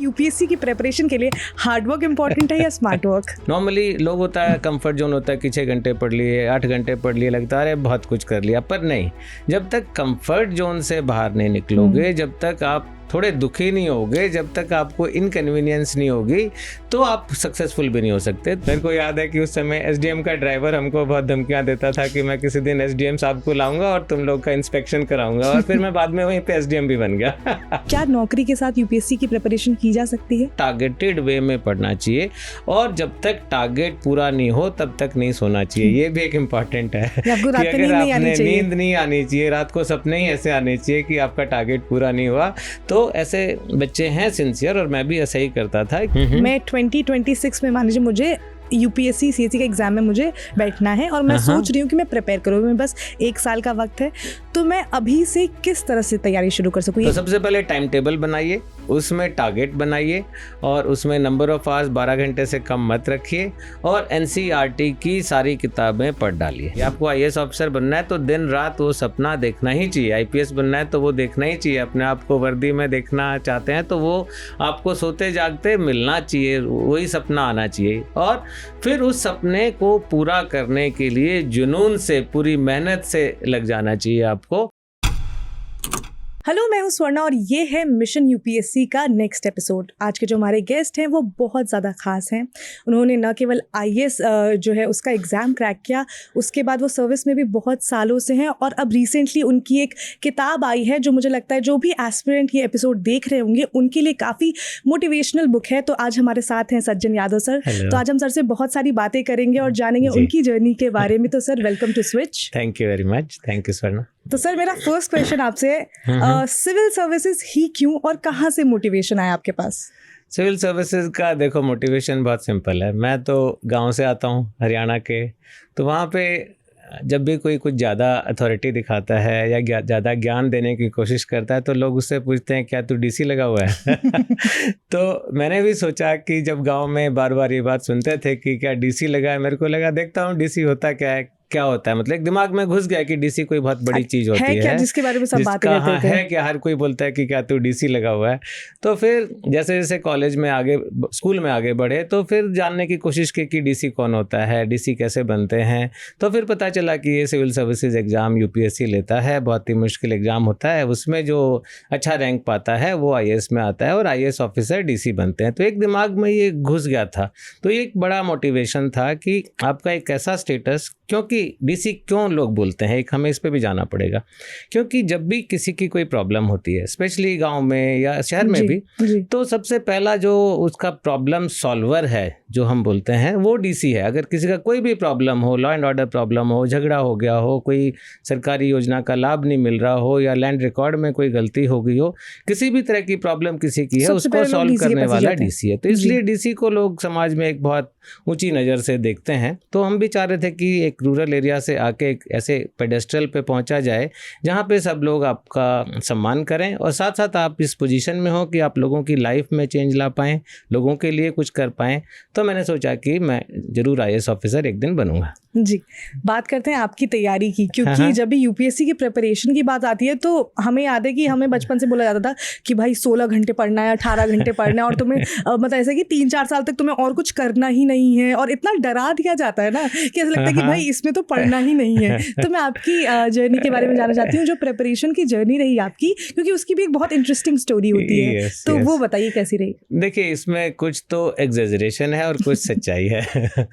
UPSC की preparation के लिए हार्ड वर्क इम्पोर्टेंट है या स्मार्ट वर्क? नॉर्मली लोग होता है कंफर्ट जोन होता है कि 6 घंटे पढ़ लिए, 8 घंटे पढ़ लिए, लगता है बहुत कुछ कर लिया, पर नहीं। जब तक कंफर्ट जोन से बाहर नहीं निकलोगे, जब तक आप थोड़े दुखी नहीं होगे, जब तक आपको इनकन्वीनियंस नहीं होगी, तो आप सक्सेसफुल भी नहीं हो सकते। मेरे को याद है कि उस समय एसडीएम का ड्राइवर हमको बहुत धमकियां देता था कि मैं किसी दिन एसडीएम साहब को लाऊंगा और तुम लोग का इंस्पेक्शन कराऊंगा, और फिर मैं बाद में वहीं पे एसडीएम भी बन गया। क्या नौकरी के साथ यूपीएससी की प्रिपरेशन की जा सकती है? टारगेटेड वे में पढ़ना चाहिए, और जब तक टारगेट पूरा नहीं हो तब तक नहीं सोना चाहिए। ये भी एक इम्पॉर्टेंट है कि अगर आपने नींद नहीं आनी चाहिए, रात को सपने ही ऐसे आने चाहिए कि आपका टारगेट पूरा नहीं हुआ। तो ऐसे बच्चे हैं सिंसियर, और मैं भी ऐसा ही करता था। मैं 2026 में मान लीजिए मुझे यूपीएससी सीएससी के एग्जाम में मुझे बैठना है और मैं सोच रही हूँ कि मैं प्रिपेयर करूँ, मैं बस 1 साल का वक्त है, तो मैं अभी से किस तरह से तैयारी शुरू कर सकूँ? तो सबसे पहले टाइम टेबल बनाइए, उसमें टारगेट बनाइए, और उसमें नंबर ऑफ आवर्स 12 घंटे से कम मत रखिए, और एनसीईआरटी की सारी किताबें पढ़ डालिए। आपको आईएएस ऑफिसर बनना है तो दिन रात वो सपना देखना ही चाहिए, आईपीएस बनना है तो वो देखना ही चाहिए, अपने आप को वर्दी में देखना चाहते हैं तो वो आपको सोते जागते मिलना चाहिए, वही सपना आना चाहिए, और फिर उस सपने को पूरा करने के लिए जुनून से, पूरी मेहनत से लग जाना चाहिए आपको। हेलो, मैं हूं स्वर्णा और ये है मिशन यूपीएससी का नेक्स्ट एपिसोड। आज के जो हमारे गेस्ट हैं वो बहुत ज़्यादा खास हैं। उन्होंने न केवल आईएएस जो है उसका एग्ज़ाम क्रैक किया, उसके बाद वो सर्विस में भी बहुत सालों से हैं, और अब रिसेंटली उनकी एक किताब आई है जो मुझे लगता है जो भी एस्पिरेंट ये एपिसोड देख रहे होंगे उनके लिए काफ़ी मोटिवेशनल बुक है। तो आज हमारे साथ हैं सज्जन यादव सर। तो आज हम सर से बहुत सारी बातें करेंगे और जानेंगे उनकी जर्नी के बारे में। तो sir, welcome to Switch. Thank you very much. Thank you Swarna. तो सर, मेरा फर्स्ट क्वेश्चन आपसे सिविल सर्विसेज ही क्यों और कहाँ से मोटिवेशन आया आपके पास? सिविल सर्विसेज का देखो मोटिवेशन बहुत सिंपल है। मैं तो गांव से आता हूँ, हरियाणा के, तो वहाँ पे जब भी कोई कुछ ज़्यादा अथॉरिटी दिखाता है या ज़्यादा ज्ञान देने की कोशिश करता है तो लोग उससे पूछते हैं क्या तू डीसी लगा हुआ है? तो मैंने भी सोचा कि जब गांव में बार बार ये बात सुनते थे कि क्या डीसी लगा है, मेरे को लगा देखता हूँ डीसी होता क्या होता है। मतलब एक दिमाग में घुस गया कि डीसी कोई बहुत बड़ी चीज होती है क्या, जिसके बारे में सब बातें करते थे। है क्या, हर कोई बोलता है कि क्या तू डीसी लगा हुआ है। तो फिर जैसे जैसे कॉलेज में आगे, स्कूल में आगे बढ़े, तो फिर जानने की कोशिश की कि डीसी कौन होता है, डीसी कैसे बनते हैं। तो फिर पता चला कि ये सिविल सर्विसेज एग्जाम यूपीएससी लेता है, बहुत ही मुश्किल एग्जाम होता है, उसमें जो अच्छा रैंक पाता है वो आईएएस में आता है, और आईएएस ऑफिसर डीसी बनते हैं। तो एक दिमाग में ये घुस गया था। तो ये एक बड़ा मोटिवेशन था कि आपका एक ऐसा स्टेटस, क्योंकि डीसी क्यों लोग बोलते हैं, एक हमें इस पे भी जाना पड़ेगा। क्योंकि जब भी किसी की कोई प्रॉब्लम होती है, स्पेशली गांव में या शहर में भी, तो सबसे पहला जो उसका प्रॉब्लम सॉल्वर है जो हम बोलते हैं वो डीसी है। अगर किसी का कोई भी प्रॉब्लम हो, लॉ एंड ऑर्डर प्रॉब्लम हो, झगड़ा हो गया हो, कोई सरकारी योजना का लाभ नहीं मिल रहा हो, या लैंड रिकॉर्ड में कोई गलती हो गई हो, किसी भी तरह की प्रॉब्लम किसी की है, उसको सॉल्व करने वाला डीसी है। तो इसलिए डीसी को लोग समाज में एक बहुत ऊंची नज़र से देखते हैं। तो हम भी चाह रहे थे कि एक रूरल एरिया से आके एक ऐसे पेडेस्ट्रल पे पहुंचा जाए जहां पे सब लोग आपका सम्मान करें, और साथ साथ आप इस पोजीशन में हो कि आप लोगों की लाइफ में चेंज ला पाएं, लोगों के लिए कुछ कर पाएं। तो मैंने सोचा कि मैं जरूर आईएएस ऑफिसर एक दिन बनूंगा। जी, बात करते हैं आपकी तैयारी की, क्योंकि जब भी यूपीएससी की प्रिपरेशन की बात आती है तो हमें याद है कि हमें बचपन से बोला जाता था कि भाई 16 घंटे पढ़ना है, 18 घंटे पढ़ना है, और तुम्हें मतलब ऐसा कि 3-4 साल तक तुम्हें और कुछ करना ही नहीं है, और इतना डरा दिया जाता है ना कि ऐसा लगता है कि भाई इसमें तो पढ़ना ही नहीं है। तो मैं आपकी जर्नी के बारे में जानना चाहती हूँ, जो प्रिपरेशन की जर्नी रही आपकी, क्योंकि उसकी भी एक बहुत इंटरेस्टिंग स्टोरी होती है। तो वो बताइए कैसी रही? देखिए, इसमें कुछ तो एग्जेजरेशन है और कुछ सच्चाई है।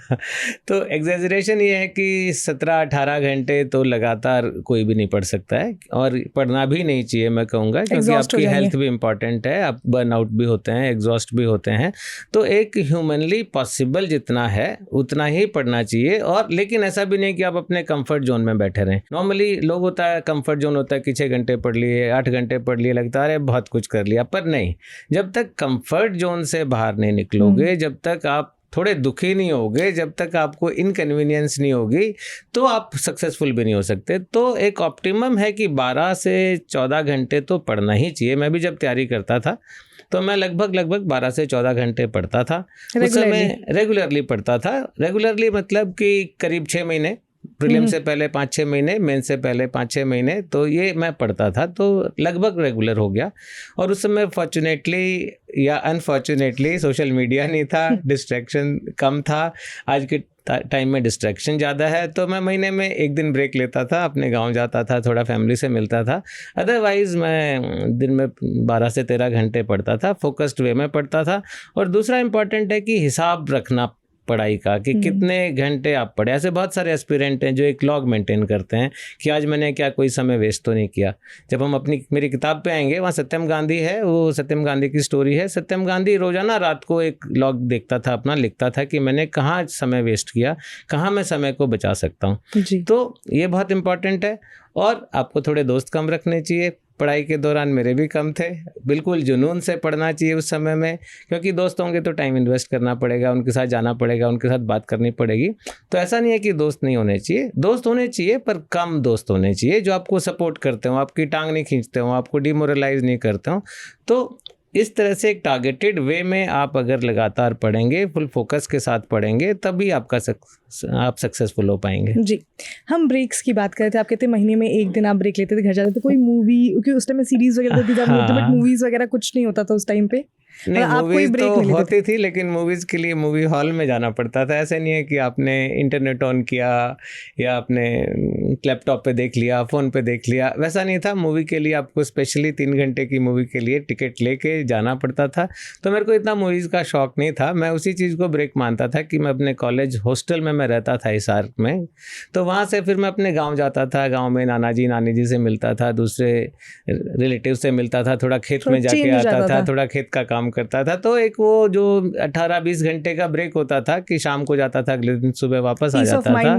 तो एग्जेजरेशन ये है कि 17-18 घंटे तो लगातार कोई भी नहीं पढ़ सकता है, और पढ़ना भी नहीं चाहिए मैं कहूँगा, क्योंकि आपकी हेल्थ भी इम्पॉर्टेंट है, आप बर्नआउट भी होते हैं, एग्जॉस्ट भी होते हैं। तो एक ह्यूमनली पॉसिबल जितना है उतना ही पढ़ना चाहिए, और लेकिन ऐसा भी नहीं कि आप अपने कंफर्ट जोन में बैठे रहें। नॉर्मली लोग होता है कंफर्ट जोन होता है कि 6 घंटे पढ़ लिए, 8 घंटे पढ़ लिए, लगता है बहुत कुछ कर लिया, पर नहीं। जब तक कंफर्ट जोन से बाहर नहीं निकलोगे, जब तक आप थोड़े दुखी नहीं होगे, जब तक आपको इनकन्वीनियंस नहीं होगी, तो आप सक्सेसफुल भी नहीं हो सकते। तो एक ऑप्टिमम है कि 12 से 14 घंटे तो पढ़ना ही चाहिए। मैं भी जब तैयारी करता था तो मैं लगभग 12 से 14 घंटे पढ़ता था। उस समय रेगुलरली पढ़ता था। रेगुलरली मतलब कि करीब 6 महीने प्रीलिम से पहले 5-6 महीने, मेन से पहले 5-6 महीने, तो ये मैं पढ़ता था, तो लगभग रेगुलर हो गया। और उस समय फॉर्चुनेटली या अनफॉर्चुनेटली सोशल मीडिया नहीं था, डिस्ट्रैक्शन कम था। आज के टाइम में डिस्ट्रैक्शन ज़्यादा है, तो मैं महीने में 1 दिन ब्रेक लेता था, अपने गांव जाता था, थोड़ा फैमिली से मिलता था। अदरवाइज़ मैं दिन में 12 से 13 घंटे पढ़ता था, फोकस्ड वे में पढ़ता था। और दूसरा इम्पॉर्टेंट है कि हिसाब रखना पढ़ाई का, कि कितने घंटे आप पढ़े। ऐसे बहुत सारे एस्पिरेंट हैं जो एक लॉग मेंटेन करते हैं कि आज मैंने क्या कोई समय वेस्ट तो नहीं किया। जब हम मेरी किताब पे आएंगे, वहाँ सत्यम गांधी है, वो सत्यम गांधी की स्टोरी है। सत्यम गांधी रोजाना रात को एक लॉग देखता था अपना, लिखता था कि मैंने कहाँ समय वेस्ट किया, कहाँ मैं समय को बचा सकता हूँ। तो ये बहुत इंपॉर्टेंट है। और आपको थोड़े दोस्त कम रखने चाहिए। पढ़ाई के दौरान मेरे भी कम थे, बिल्कुल जुनून से पढ़ना चाहिए उस समय में, क्योंकि दोस्त होंगे तो टाइम इन्वेस्ट करना पड़ेगा, उनके साथ जाना पड़ेगा, उनके साथ बात करनी पड़ेगी। तो ऐसा नहीं है कि दोस्त नहीं होने चाहिए, दोस्त होने चाहिए, पर कम दोस्त होने चाहिए जो आपको सपोर्ट करते हो, आपकी टांग नहीं खींचते हो, आपको डिमोरलाइज नहीं करते हो। तो इस तरह से एक टारगेटेड वे में आप अगर लगातार पढ़ेंगे, फुल फोकस के साथ पढ़ेंगे, तभी आप सक्सेसफुल हो पाएंगे। जी, हम ब्रेक्स की बात कर रहे थे। आप कहते महीने में 1 दिन आप ब्रेक लेते थे, घर जाते थे। कोई मूवी, क्योंकि उस टाइम में सीरीज वगैरह होती थी, बट मूवीज वगैरह कुछ नहीं होता था उस टाइम पे। नहीं, मूवीज तो होती थी, लेकिन मूवीज के लिए मूवी हॉल में जाना पड़ता था। ऐसे नहीं है कि आपने इंटरनेट ऑन किया या आपने लैपटॉप पे देख लिया, फ़ोन पे देख लिया, वैसा नहीं था। मूवी के लिए आपको स्पेशली 3 घंटे की मूवी के लिए टिकट लेके जाना पड़ता था। तो मेरे को इतना मूवीज़ का शौक नहीं था। मैं उसी चीज़ को ब्रेक मानता था कि मैं अपने कॉलेज हॉस्टल में मैं रहता था हिसार में, तो वहाँ से फिर मैं अपने गाँव जाता था। गाँव में नाना जी नानी जी से मिलता था, दूसरे रिलेटिव से मिलता था, थोड़ा खेत में जाके आता था, थोड़ा खेत का काम करता था। तो एक वो जो 18-20 घंटे का ब्रेक होता था कि शाम को जाता था, अगले दिन सुबह वापस आ जाता था,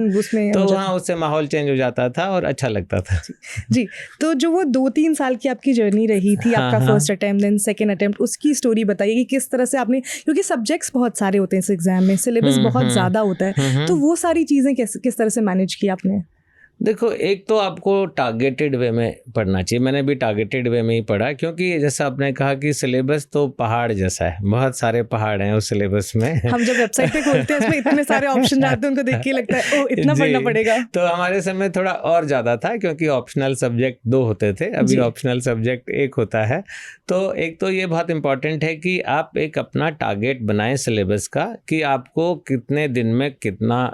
तो हाँ, उससे माहौल चेंज हो जाता था और अच्छा लगता था। जी, तो जो वो 2-3 साल की आपकी जर्नी रही थी, आपका first attempt then second attempt, उसकी स्टोरी बताइए कि किस तरह से आपने, क्योंकि सब्जेक्ट्स बहुत सारे होते हैं इस एग्जाम में, सिलेबस बहुत ज़्यादा होता है, तो वो सारी चीज़ें किस तरह से मैनेज की आपने? देखो, एक तो आपको टारगेटेड वे में पढ़ना चाहिए। मैंने भी टारगेटेड वे में ही पढ़ा, क्योंकि जैसा आपने कहा कि सिलेबस तो पहाड़ जैसा है, बहुत सारे पहाड़ हैं उस सिलेबस में। हम जब वेबसाइट पे खोलते हैं उसमें इतने सारे ऑप्शन आते हैं, उनको देख के लगता है ओ इतना पढ़ना पड़ेगा। तो हमारे समय थोड़ा और ज़्यादा था, क्योंकि ऑप्शनल सब्जेक्ट 2 होते थे, अभी ऑप्शनल सब्जेक्ट 1 होता है। तो एक तो ये बहुत इंपॉर्टेंट है कि आप एक अपना टारगेट बनाएं सिलेबस का, कि आपको कितने दिन में कितना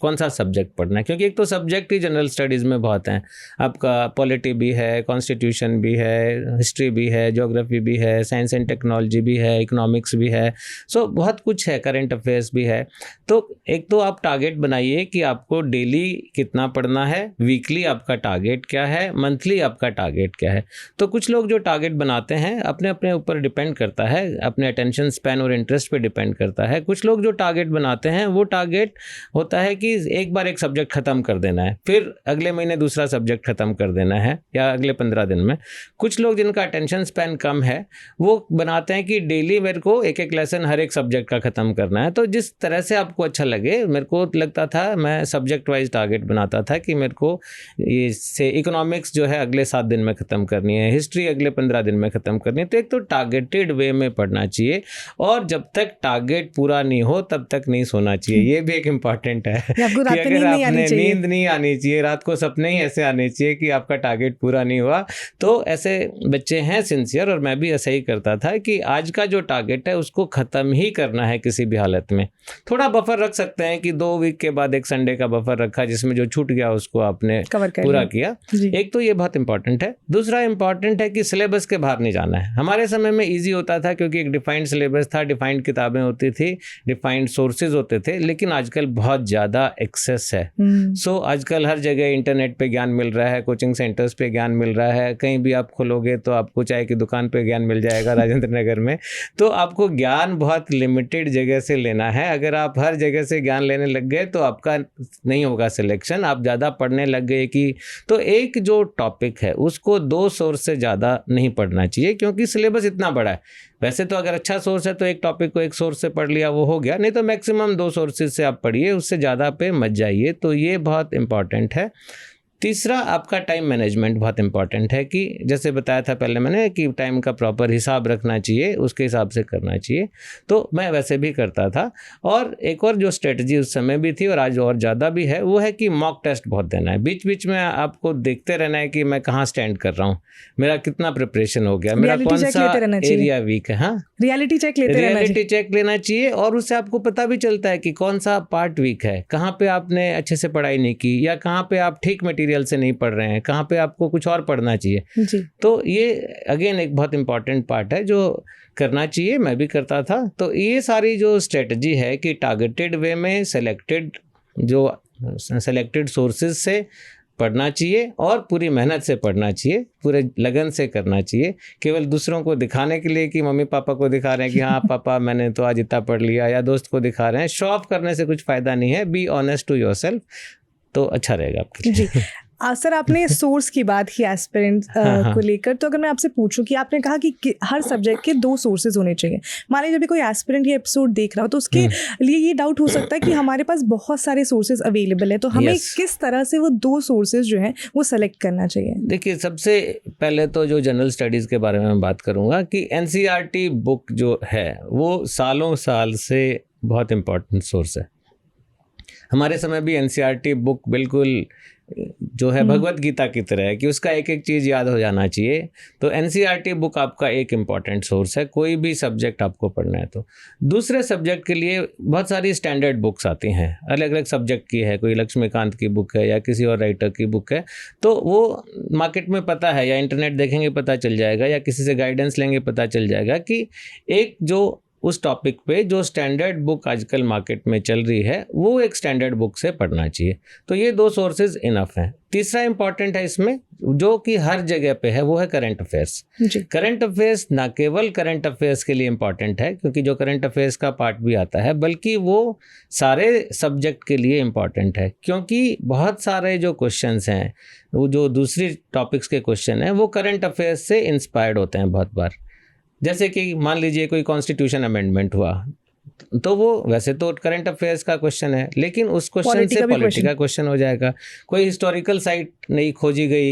कौन सा सब्जेक्ट पढ़ना है। क्योंकि एक तो सब्जेक्ट ही जनरल स्टडीज़ में बहुत हैं, आपका पॉलिटी भी है, कॉन्स्टिट्यूशन भी है, हिस्ट्री भी है, ज्योग्राफी भी है, साइंस एंड टेक्नोलॉजी भी है, इकोनॉमिक्स भी है, सो बहुत कुछ है, करंट अफेयर्स भी है। तो एक तो आप टारगेट बनाइए कि आपको डेली कितना पढ़ना है, वीकली आपका टारगेट क्या है, मंथली आपका टारगेट क्या है। तो कुछ लोग जो टारगेट बनाते हैं अपने अपने ऊपर डिपेंड करता है, अपने अटेंशन स्पैन और इंटरेस्ट पे डिपेंड करता है। कुछ लोग जो टारगेट बनाते हैं वो टारगेट होता है कि एक बार एक सब्जेक्ट खत्म कर देना है, फिर अगले महीने दूसरा सब्जेक्ट खत्म कर देना है, या अगले 15 दिन में। कुछ लोग जिनका अटेंशन स्पैन कम है वो बनाते हैं कि डेली मेरे को एक एक लेसन हर एक सब्जेक्ट का खत्म करना है। तो जिस तरह से आपको अच्छा लगे, मेरे को लगता था, मैं सब्जेक्ट वाइज टारगेट बनाता था कि मेरे को ये से इकोनॉमिक्स जो है अगले 7 दिन में ख़त्म करनी है, हिस्ट्री अगले 15 दिन में ख़त्म करनी है। तो एक तो टारगेटेड वे में पढ़ना चाहिए, और जब तक टारगेट पूरा नहीं हो तब तक नहीं सोना चाहिए। ये भी एक इम्पॉर्टेंट है कि अगर आपने नींद नहीं आनी चाहिए, रात को सपने ही ऐसे आने चाहिए कि आपका टारगेट पूरा नहीं हुआ। तो ऐसे बच्चे हैं सिंसियर, और मैं भी ऐसा ही करता था कि आज का जो टारगेट है उसको ख़त्म ही करना है किसी भी हालत में। थोड़ा बफर रख सकते हैं कि 2 वीक के बाद एक संडे का बफर रखा, जिसमें जो छूट गया उसको आपने पूरा किया। एक तो ये बहुत इंपॉर्टेंट है। दूसरा इंपॉर्टेंट है कि सिलेबस के बाहर नहीं जाना है। हमारे समय में ईजी होता था, क्योंकि एक डिफाइंड सिलेबस था, डिफाइंड किताबें होती थी, डिफाइंड सोर्सेज होते थे। लेकिन आजकल बहुत ज़्यादा एक्सेस है। सो आजकल हर जगह इंटरनेट पे ज्ञान मिल रहा है, कोचिंग सेंटर्स पे ज्ञान मिल रहा है, कहीं भी आप खोलोगे तो आपको चाय की दुकान पे ज्ञान मिल जाएगा राजेंद्र नगर में। तो आपको ज्ञान बहुत लिमिटेड जगह से लेना है। अगर आप हर जगह से ज्ञान लेने लग गए तो आपका नहीं होगा सिलेक्शन। आप ज़्यादा पढ़ने लग गए कि, तो एक जो टॉपिक है उसको 2 सोर्स से ज़्यादा नहीं पढ़ना चाहिए, क्योंकि सिलेबस इतना बड़ा है। वैसे तो अगर अच्छा सोर्स है तो एक टॉपिक को एक सोर्स से पढ़ लिया, वो हो गया, नहीं तो मैक्सिमम 2 सोर्सेज से आप पढ़िए, उससे ज़्यादा पे मत जाइए। तो ये बहुत इंपॉर्टेंट है। तीसरा आपका टाइम मैनेजमेंट बहुत इंपॉर्टेंट है, कि जैसे बताया था पहले मैंने कि टाइम का प्रॉपर हिसाब रखना चाहिए, उसके हिसाब से करना चाहिए। तो मैं वैसे भी करता था। और एक और जो स्ट्रेटजी उस समय भी थी और आज और ज़्यादा भी है, वो है कि मॉक टेस्ट बहुत देना है। बीच बीच में आपको देखते रहना है कि मैं कहाँ स्टैंड कर रहा हूँ, मेरा कितना प्रिपरेशन हो गया, मेरा कौन सा एरिया वीक है। हाँ, रियलिटी चेक लेते रहना चाहिए। रियलिटी चेक लेना चाहिए, और उससे आपको पता भी चलता है कि कौन सा पार्ट वीक है, कहाँ पे आपने अच्छे से पढ़ाई नहीं की, या कहाँ पे आप ठीक मटेरियल से नहीं पढ़ रहे हैं, कहाँ पे आपको कुछ और पढ़ना चाहिए जी। तो ये अगेन एक बहुत इंपॉर्टेंट पार्ट है जो करना चाहिए, मैं भी करता था। तो ये सारी जो स्ट्रेटजी है कि टारगेटेड वे में सेलेक्टेड सोर्सेज से पढ़ना चाहिए और पूरी मेहनत से पढ़ना चाहिए, पूरे लगन से करना चाहिए। केवल दूसरों को दिखाने के लिए कि मम्मी पापा को दिखा रहे हैं कि हाँ पापा मैंने तो आज इतना पढ़ लिया, या दोस्त को दिखा रहे हैं, शो ऑफ करने से कुछ फ़ायदा नहीं है। बी ऑनेस्ट टू योरसेल्फ, तो अच्छा रहेगा आपके लिए। जी। सर, आपने सोर्स की बात की एस्पिरेंट को लेकर, तो अगर मैं आपसे पूछूं कि आपने कहा कि हर सब्जेक्ट के 2 सोर्सेज होने चाहिए। मान लीजिए जब भी कोई एस्पिरेंट ये एपिसोड देख रहा हो तो उसके लिए ये डाउट हो सकता है कि हमारे पास बहुत सारे सोर्सेज अवेलेबल है, तो हमें किस तरह से वो 2 सोर्सेज जो हैं वो सेलेक्ट करना चाहिए? देखिए, सबसे पहले तो जो जनरल स्टडीज़ के बारे में बात करूँगा कि NCERT बुक जो है वो सालों साल से बहुत इम्पोर्टेंट सोर्स है। हमारे समय भी NCERT बुक बिल्कुल जो है भगवत गीता की तरह है कि उसका एक एक चीज़ याद हो जाना चाहिए। तो NCERT बुक आपका एक इम्पॉर्टेंट सोर्स है, कोई भी सब्जेक्ट आपको पढ़ना है तो। दूसरे सब्जेक्ट के लिए बहुत सारी स्टैंडर्ड बुक्स आती हैं, अलग अलग सब्जेक्ट की है, कोई लक्ष्मीकांत की बुक है या किसी और राइटर की बुक है, तो वो मार्केट में पता है, या इंटरनेट देखेंगे पता चल जाएगा, या किसी से गाइडेंस लेंगे पता चल जाएगा कि एक जो उस टॉपिक पे जो स्टैंडर्ड बुक आजकल मार्केट में चल रही है वो एक स्टैंडर्ड बुक से पढ़ना चाहिए। तो ये 2 सोर्सेज इनफ हैं। तीसरा इंपॉर्टेंट है इसमें, जो कि हर जगह पे है, वो है करंट अफेयर्स। करंट अफेयर्स ना केवल करंट अफेयर्स के लिए इंपॉर्टेंट है, क्योंकि जो करंट अफेयर्स का पार्ट भी आता है, बल्कि वो सारे सब्जेक्ट के लिए इंपॉर्टेंट है, क्योंकि बहुत सारे जो क्वेश्चंस हैं, वो जो दूसरी टॉपिक्स के क्वेश्चन हैं, वो करंट अफेयर्स से इंस्पायर्ड होते हैं बहुत बार। जैसे कि मान लीजिए कोई कॉन्स्टिट्यूशन अमेंडमेंट हुआ, तो वो वैसे तो करंट अफेयर्स का क्वेश्चन है, लेकिन उस क्वेश्चन से पॉलिटी का क्वेश्चन हो जाएगा। कोई हिस्टोरिकल साइट नई खोजी गई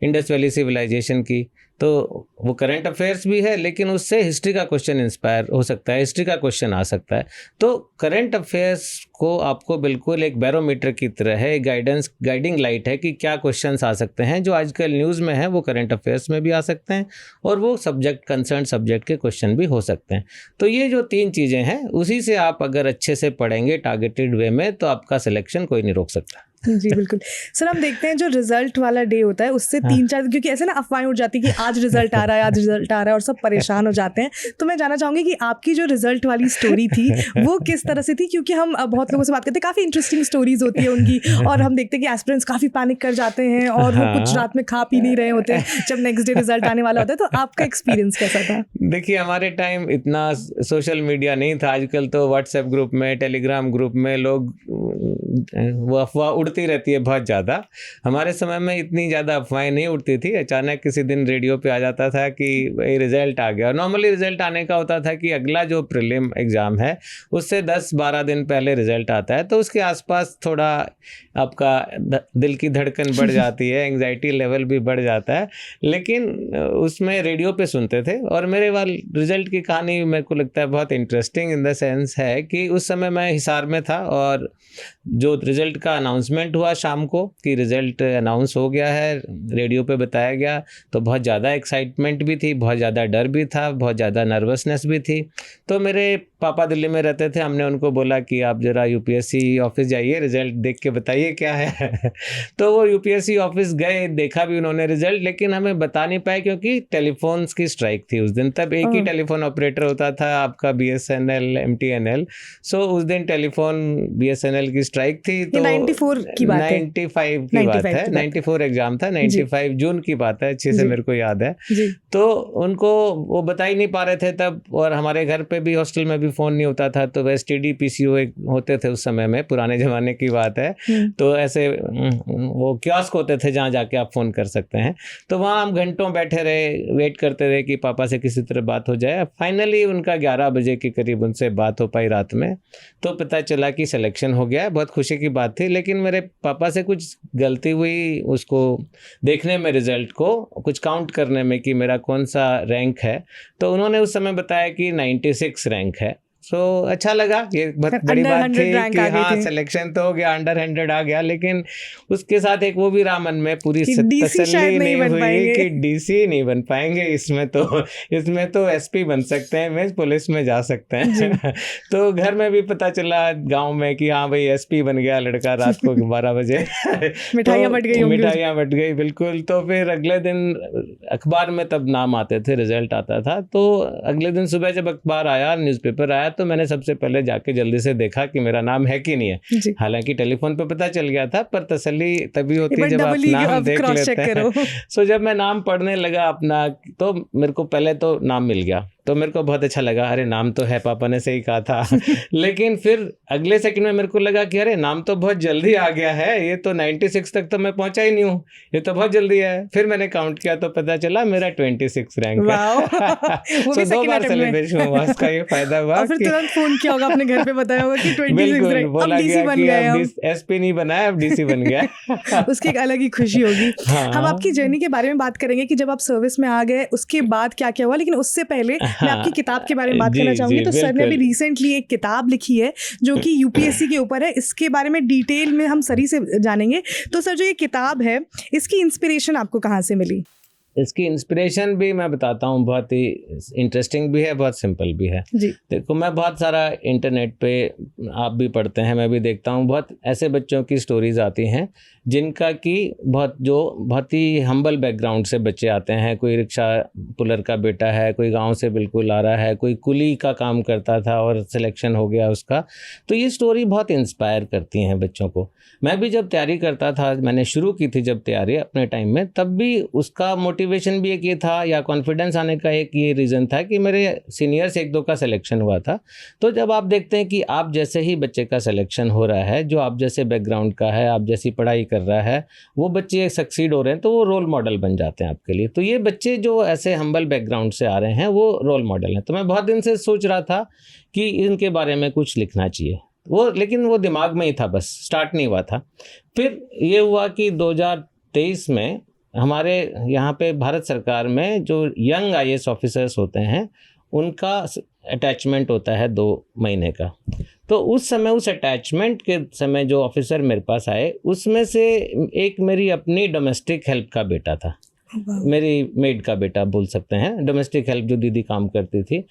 इंडस वैली सिविलाइजेशन की, तो वो करंट अफेयर्स भी है, लेकिन उससे हिस्ट्री का क्वेश्चन इंस्पायर हो सकता है, हिस्ट्री का क्वेश्चन आ सकता है। तो करंट अफेयर्स को आपको बिल्कुल एक बैरोमीटर की तरह है, एक गाइडिंग लाइट है कि क्या क्वेश्चंस आ सकते हैं। जो आजकल न्यूज़ में है वो करंट अफेयर्स में भी आ सकते हैं, और वो कंसर्न सब्जेक्ट के क्वेश्चन भी हो सकते हैं। तो ये जो 3 चीज़ें हैं, उसी से आप अगर अच्छे से पढ़ेंगे टारगेटेड वे में, तो आपका सिलेक्शन कोई नहीं रोक सकता। जी बिल्कुल। सर, हम देखते हैं जो रिजल्ट वाला डे होता है उससे 3-4, क्योंकि ऐसे ना अफवाहें उड़ जाती है कि आज रिजल्ट आ रहा है, आज रिजल्ट आ रहा है, और सब परेशान हो जाते हैं। तो मैं जानना चाहूँगी कि आपकी जो रिजल्ट वाली स्टोरी थी वो किस तरह से थी, क्योंकि हम बहुत लोगों से बात करते हैं, काफ़ी इंटरेस्टिंग स्टोरीज होती है उनकी, और हम देखते हैं कि एस्पिरेंट्स काफ़ी पैनिक कर जाते हैं और वो कुछ रात में खा पी नहीं रहे होते जब नेक्स्ट डे रिजल्ट आने वाला होता है। तो आपका एक्सपीरियंस कैसा था? देखिए, हमारे टाइम इतना सोशल मीडिया नहीं था। आजकल तो व्हाट्सएप ग्रुप में, टेलीग्राम ग्रुप में लोग वो अफवाह उड़ती रहती है बहुत ज़्यादा। हमारे समय में इतनी ज़्यादा अफवाहें नहीं उड़ती थी। अचानक किसी दिन रेडियो पे आ जाता था कि भाई रिज़ल्ट आ गया। नॉर्मली रिज़ल्ट आने का होता था कि अगला जो प्रीलिम एग्ज़ाम है उससे 10-12 दिन पहले रिज़ल्ट आता है, तो उसके आसपास थोड़ा आपका दिल की धड़कन बढ़ जाती है, एंग्जाइटी लेवल भी बढ़ जाता है। लेकिन उसमें रेडियो पे सुनते थे, और मेरे वाले रिज़ल्ट की कहानी मेरे को लगता है बहुत इंटरेस्टिंग इन द सेंस है कि उस समय मैं हिसार में था, और जो रिज़ल्ट का अनाउंसमेंट हुआ शाम को कि रिज़ल्ट अनाउंस हो गया है, रेडियो पे बताया गया, तो बहुत ज़्यादा एक्साइटमेंट भी थी, बहुत ज़्यादा डर भी था, बहुत ज़्यादा नर्वसनेस भी थी। तो मेरे पापा दिल्ली में रहते थे, हमने उनको बोला कि आप ज़रा यूपीएससी ऑफिस जाइए, रिज़ल्ट देख के बताइए क्या है। तो वो यूपीएससी ऑफिस गए, देखा भी उन्होंने रिज़ल्ट, लेकिन हमें बता नहीं पाए क्योंकि टेलीफोन्स की स्ट्राइक थी उस दिन। तब एक ही टेलीफोन ऑपरेटर होता था, आपका BSNL, MTNL। सो उस दिन टेलीफोन BSNL की स्ट्राइक थी। तो 94 की बात है, 95 की बात है, 94 एग्जाम था, 95 जून की बात है, अच्छे से मेरे को याद है। तो उनको वो बता ही नहीं पा रहे थे तब, और हमारे घर पे भी, हॉस्टल में भी फ़ोन नहीं होता था, तो STD PCO एक होते थे उस समय में, पुराने ज़माने की बात है। तो ऐसे वो कियोस्क होते थे जहाँ जाके आप फ़ोन कर सकते हैं। तो वहाँ हम घंटों बैठे रहे, वेट करते रहे कि पापा से किसी तरह बात हो जाए। फाइनली उनका 11 बजे के करीब उनसे बात हो पाई रात में, तो पता चला कि सिलेक्शन हो गया। बहुत खुशी की बात थी, लेकिन मेरे पापा से कुछ गलती हुई उसको देखने में, रिजल्ट को कुछ काउंट करने में कि मेरा कौन सा रैंक है। तो उन्होंने उस समय बताया कि 96 रैंक है। सो अच्छा लगा, ये बहुत बड़ी बात थी कि हाँ सिलेक्शन तो हो गया, अंडर 100 आ गया। लेकिन उसके साथ एक वो भी रहा मन में, पूरी तसल्ली नहीं हुई कि DC नहीं बन पाएंगे, इसमें तो SP बन सकते हैं, मैं पुलिस में जा सकते हैं। तो घर में भी पता चला गांव में कि हाँ भाई SP बन गया लड़का, रात को 12 बजे मिठाइयाँ बट गई बिल्कुल। तो फिर अगले दिन अखबार में तब नाम आते थे, रिजल्ट आता था। तो अगले दिन सुबह जब अखबार आया, न्यूज़पेपर आया, तो मैंने सबसे पहले जाके जल्दी से देखा कि मेरा नाम है कि नहीं है। हालांकि टेलीफोन पे पता चल गया था, पर तसल्ली तभी होती है जब आप नाम देख लेते हैं। सो जब मैं नाम पढ़ने लगा अपना, तो मेरे को पहले तो नाम मिल गया, तो मेरे को बहुत अच्छा लगा, अरे नाम तो है, पापा ने सही कहा था। लेकिन फिर अगले सेकंड में मेरे को लगा कि अरे नाम तो बहुत जल्दी आ गया है, ये तो 96 तक तो मैं पहुंचा ही नहीं हूँ, ये तो बहुत जल्दी है। फिर मैंने काउंट किया तो पता चला मेरा 26 रैंक है। तो 2 बार सेलिब्रेशन हुआ, उसका ये फायदा हुआ। फिर तुरंत फोन किया होगा अपने घर पे, बताया होगा कि 26 रैंक, बोला गया कि अब SP नहीं बना है, अब DC बन गया। उसकी एक अलग ही खुशी होगी। हम आपकी जर्नी के बारे में बात करेंगे कि जब आप सर्विस में आ गए उसके बाद क्या क्या हुआ, लेकिन उससे पहले मैं आपकी किताब के बारे में बात करना चाहूंगी। तो सर ने अभी रिसेंटली एक किताब लिखी है जो कि UPSC के ऊपर है, इसके बारे में डिटेल में हम सरी से जानेंगे। तो सर जो ये किताब है, इसकी इंस्पिरेशन आपको कहाँ से मिली? इसकी इंस्पिरेशन भी मैं बताता हूँ, बहुत ही इंटरेस्टिंग भी है, बहुत सिंपल भी है। देखो, मैं बहुत सारा इंटरनेट पे, आप भी पढ़ते हैं, मैं भी देखता हूँ, बहुत ऐसे बच्चों की स्टोरीज आती हैं जिनका कि बहुत ही हम्बल बैकग्राउंड से बच्चे आते हैं। कोई रिक्शा पुलर का बेटा है, कोई गांव से बिल्कुल आ रहा है, कोई कुली का काम करता था और सिलेक्शन हो गया उसका। तो ये स्टोरी बहुत इंस्पायर करती हैं बच्चों को। मैं भी जब तैयारी करता था, मैंने शुरू की थी जब तैयारी अपने टाइम में, तब भी उसका मोटिवेशन भी एक ये था, या कॉन्फिडेंस आने का एक ये रीज़न था कि मेरे सीनियर्स 1-2 का सिलेक्शन हुआ था। तो जब आप देखते हैं कि आप जैसे ही बच्चे का सिलेक्शन हो रहा है, जो आप जैसे बैकग्राउंड का है, आप जैसी पढ़ाई कर रहा है, वो बच्चे सक्सीड हो रहे हैं, तो वो रोल मॉडल बन जाते हैं आपके लिए। तो ये बच्चे जो ऐसे हम्बल बैकग्राउंड से आ रहे हैं, वो रोल मॉडल हैं। तो मैं बहुत दिन से सोच रहा था कि इनके बारे में कुछ लिखना चाहिए, लेकिन वो दिमाग में ही था, बस स्टार्ट नहीं हुआ था। फिर ये हुआ कि 2023 में हमारे यहाँ पे भारत सरकार में जो यंग IAS ऑफिसर्स होते हैं, उनका अटैचमेंट होता है 2 महीने का। तो उस समय, उस अटैचमेंट के समय जो ऑफिसर मेरे पास आए, उसमें से एक मेरी अपनी डोमेस्टिक हेल्प का बेटा था, मेरी मेड का बेटा बोल सकते हैं, डोमेस्टिक हेल्प जो दीदी काम करती थी।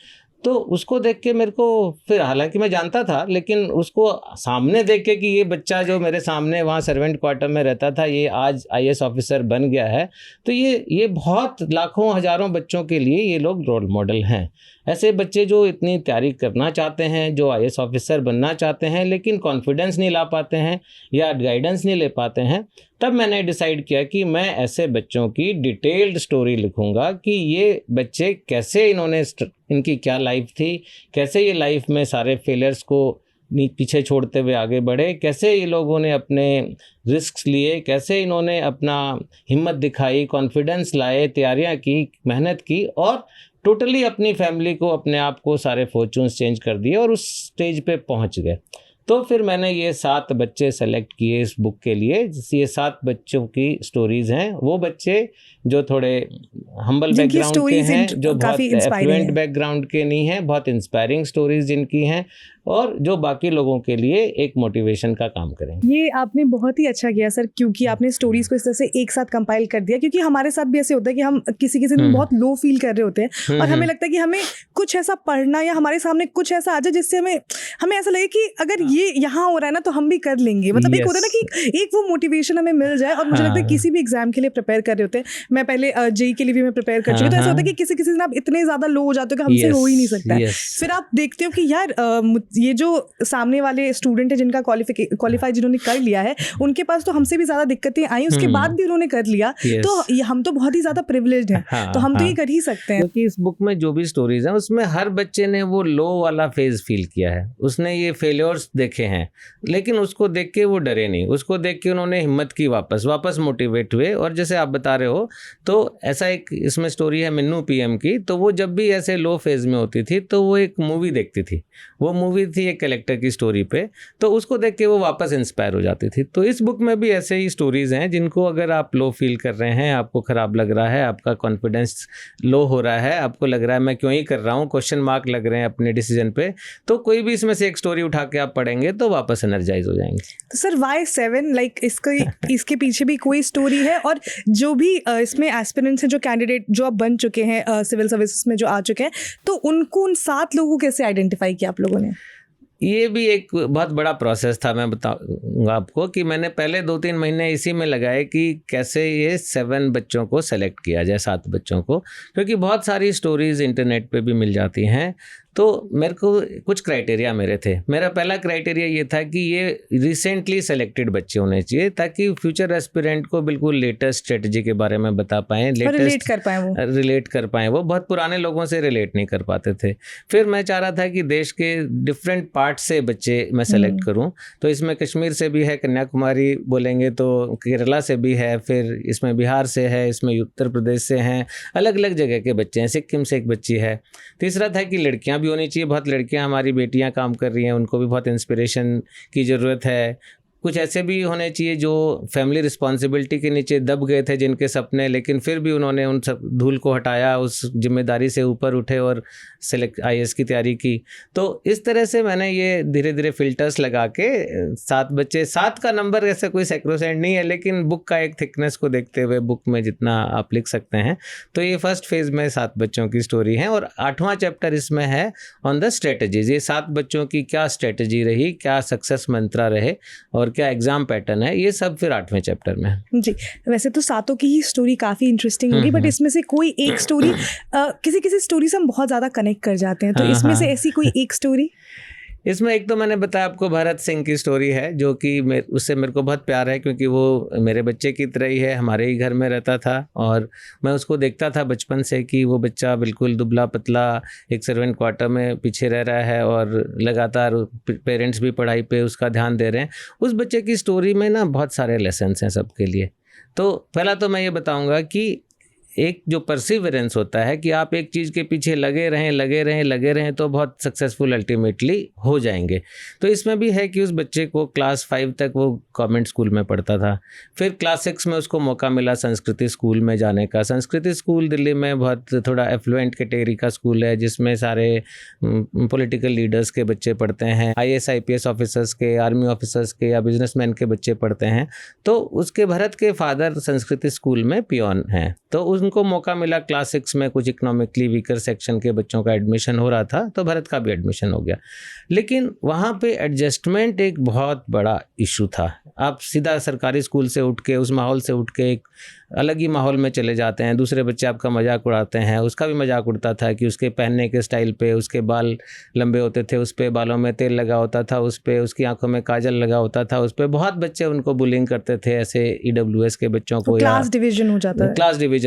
तो उसको देख के मेरे को, फिर हालांकि मैं जानता था, लेकिन उसको सामने देख के कि ये बच्चा जो मेरे सामने वहाँ सर्वेंट क्वार्टर में रहता था, ये आज IAS ऑफिसर बन गया है, तो ये बहुत लाखों हजारों बच्चों के लिए ये लोग रोल मॉडल हैं। ऐसे बच्चे जो इतनी तैयारी करना चाहते हैं, जो IAS ऑफिसर बनना चाहते हैं, लेकिन कॉन्फिडेंस नहीं ला पाते हैं या गाइडेंस नहीं ले पाते हैं। तब मैंने डिसाइड किया कि मैं ऐसे बच्चों की डिटेल्ड स्टोरी लिखूंगा कि ये बच्चे कैसे, इनकी क्या लाइफ थी, कैसे ये लाइफ में सारे फेलियर्स को पीछे छोड़ते हुए आगे बढ़े, कैसे ये लोगों ने अपने रिस्क लिए, कैसे इन्होंने अपना हिम्मत दिखाई, कॉन्फिडेंस लाए, तैयारियां की, मेहनत की, और टोटली अपनी फैमिली को, अपने आप को, सारे फॉर्चून्स चेंज कर दिए और उस स्टेज पे पहुंच गए। तो फिर मैंने ये 7 बच्चे सेलेक्ट किए इस बुक के लिए। ये 7 बच्चों की स्टोरीज हैं, वो बच्चे जो थोड़े हम्बल बैकग्राउंड के हैं, जो बहुत एफ्लुएंट बैकग्राउंड के नहीं हैं, बहुत इंस्पायरिंग स्टोरीज जिनकी हैं, और जो बाकी लोगों के लिए एक मोटिवेशन का काम करें। ये आपने बहुत ही अच्छा किया सर, क्योंकि आपने स्टोरीज को इस तरह से एक साथ कंपाइल कर दिया। क्योंकि हमारे साथ भी ऐसे होता है कि हम किसी दिन बहुत लो फील कर रहे होते हैं और हमें लगता है कि हमें कुछ ऐसा पढ़ना या हमारे सामने कुछ ऐसा आ जाए जिससे हमें ऐसा लगे कि अगर ये यहाँ हो रहा है ना तो हम भी कर लेंगे, मतलब एक होता है ना कि एक वो मोटिवेशन हमें मिल जाए। और मुझे लगता है किसी भी एग्जाम के लिए प्रिपेयर कर रहे होते हैं, मैं पहले जेई के लिए भी मैं प्रिपेयर कर चुकी हूँ, तो ऐसा होता है कि किसी किसी दिन आप इतने ज़्यादा लो हो जाते हो कि हमसे हो ही नहीं सकता है। फिर आप देखते हो कि यार ये जो सामने वाले स्टूडेंट है जिनका क्वालिफाई जिन्होंने कर लिया है, उनके पास तो हमसे भी ज़्यादा दिक्कतें आई, उसके बाद भी उन्होंने कर लिया, तो हम तो बहुत ही ज़्यादा प्रिविलेज्ड हैं, तो हम तो ये कर ही सकते हैं। क्योंकि इस बुक में जो भी स्टोरीज हैं उसमें हर बच्चे ने वो लो वाला फेज फील किया है, उसने ये फेलियर्स देखे हैं, लेकिन उसको देख के वो डरे नहीं, उसको देख के उन्होंने हिम्मत की, वापस मोटिवेट हुए। और जैसे आप बता रहे हो तो ऐसा एक इसमें स्टोरी है मिन्नू पीएम की, तो वो जब भी ऐसे लो फेज में होती थी तो वो एक मूवी देखती थी, वो मूवी थी एक कलेक्टर की स्टोरी पे, तो उसको देख के वो वापस इंस्पायर हो जाती थी। तो इस बुक में भी ऐसे ही स्टोरीज हैं जिनको अगर आप लो फील कर रहे हैं, आपको खराब लग रहा है, आपका कॉन्फिडेंस लो हो रहा है, आपको लग रहा है मैं क्यों ही कर रहा हूँ, क्वेश्चन मार्क लग रहे हैं अपने डिसीजन पे, तो कोई भी इसमें से एक स्टोरी उठा के आप पढ़ेंगे तो वापस एनर्जाइज हो जाएंगे। तो सर वाई 7, लाइक इसके पीछे भी कोई स्टोरी है? और जो भी इसमें एस्पिरेंट्स हैं, जो कैंडिडेट जो अब बन चुके हैं सिविल सर्विसेज में जो आ चुके हैं, तो उनको उन 7 लोगों को कैसे आइडेंटिफाई किया आप लोगों ने? ये भी एक बहुत बड़ा प्रोसेस था, मैं बताऊंगा आपको कि मैंने पहले 2-3 महीने इसी में लगाए कि कैसे ये 7 बच्चों को सेलेक्ट किया जाए, 7 बच्चों को, क्योंकि बहुत सारी स्टोरीज इंटरनेट पे भी मिल जाती हैं। तो मेरे को कुछ क्राइटेरिया मेरे थे। मेरा पहला क्राइटेरिया ये था कि ये रिसेंटली सेलेक्टेड बच्चे होने चाहिए, ताकि फ्यूचर एस्पिरेंट को बिल्कुल लेटेस्ट स्ट्रेटजी के बारे में बता पाएँ, रिलेट कर पाएँ। वो बहुत पुराने लोगों से रिलेट नहीं कर पाते थे। फिर मैं चाह रहा था कि देश के डिफरेंट पार्ट से बच्चे मैं सेलेक्ट करूँ, तो इसमें कश्मीर से भी है, कन्याकुमारी बोलेंगे तो केरला से भी है, फिर इसमें बिहार से है, इसमें उत्तर प्रदेश से हैं, अलग अलग जगह के बच्चे हैं, सिक्किम से एक बच्ची है। तीसरा था कि लड़कियां भी होनी चाहिए, बहुत लड़कियां हमारी बेटियां काम कर रही हैं, उनको भी बहुत इंस्पिरेशन की ज़रूरत है। कुछ ऐसे भी होने चाहिए जो फैमिली रिस्पॉन्सिबिलिटी के नीचे दब गए थे, जिनके सपने, लेकिन फिर भी उन्होंने उन सब धूल को हटाया, उस जिम्मेदारी से ऊपर उठे और IAS की तैयारी की। तो इस तरह से मैंने ये धीरे धीरे फिल्टर्स लगा के 7 बच्चे, 7 का नंबर ऐसा कोई सैक्रोसेंट नहीं है, लेकिन बुक का एक थिकनेस को देखते हुए बुक में जितना आप लिख सकते हैं। तो ये फर्स्ट फेज में 7 बच्चों की स्टोरी है, और 8वां चैप्टर इसमें है ऑन द स्ट्रेटजीज। ये 7 बच्चों की क्या स्ट्रेटजी रही, क्या सक्सेस मंत्रा रहे और क्या एग्जाम पैटर्न है, ये सब फिर 8वें चैप्टर में है। जी, वैसे तो 7 की ही स्टोरी काफ़ी इंटरेस्टिंग होगी, बट इसमें से कोई एक स्टोरी, किसी स्टोरी से हम बहुत ज़्यादा कनेक्ट कर जाते हैं, तो इसमें से ऐसी कोई एक स्टोरी? इसमें एक तो मैंने बताया आपको भरत सिंह की स्टोरी है, जो कि उससे मेरे को बहुत प्यार है, क्योंकि वो मेरे बच्चे की तरह ही है, हमारे ही घर में रहता था, और मैं उसको देखता था बचपन से कि वो बच्चा बिल्कुल दुबला पतला एक सर्वेंट क्वार्टर में पीछे रह रहा है, और लगातार पेरेंट्स भी पढ़ाई पे उसका ध्यान दे रहे हैं। उस बच्चे की स्टोरी में ना बहुत सारे लेसन्स हैं सबके लिए। तो पहला तो मैं ये बताऊँगा कि एक जो परसिवरेंस होता है कि आप एक चीज़ के पीछे लगे रहें तो बहुत सक्सेसफुल अल्टीमेटली हो जाएंगे। तो इसमें भी है कि उस बच्चे को क्लास 5 तक वो गवर्नमेंट स्कूल में पढ़ता था, फिर क्लास 6 में उसको मौका मिला संस्कृति स्कूल में जाने का। संस्कृति स्कूल दिल्ली में बहुत थोड़ा एफ्लुएंट कैटेगरी का स्कूल है, जिसमें सारे पॉलिटिकल लीडर्स के बच्चे पढ़ते हैं, IAS IPS ऑफिसर्स के, आर्मी ऑफिसर्स के या बिजनेसमैन के बच्चे पढ़ते हैं। तो उसके भरत के फादर संस्कृति स्कूल में पियोन हैं, तो उनको मौका मिला क्लास 6 में कुछ इकोनॉमिकली वीकर सेक्शन के बच्चों का एडमिशन हो रहा था, तो भरत का भी एडमिशन हो गया। लेकिन वहाँ पे एडजस्टमेंट एक बहुत बड़ा इशू था। आप सीधा सरकारी स्कूल से उठ के, उस माहौल से उठ के एक अलग ही माहौल में चले जाते हैं, दूसरे बच्चे आपका मजाक उड़ाते हैं। उसका भी मजाक उड़ता था कि उसके पहनने के स्टाइल पे, उसके बाल लंबे होते थे, उस पे बालों में तेल लगा होता था, उस पे उसकी आंखों में काजल लगा होता था, उस पे बहुत बच्चे उनको बुलिंग करते थे, ऐसे EWS के बच्चों को, क्लास डिवीजन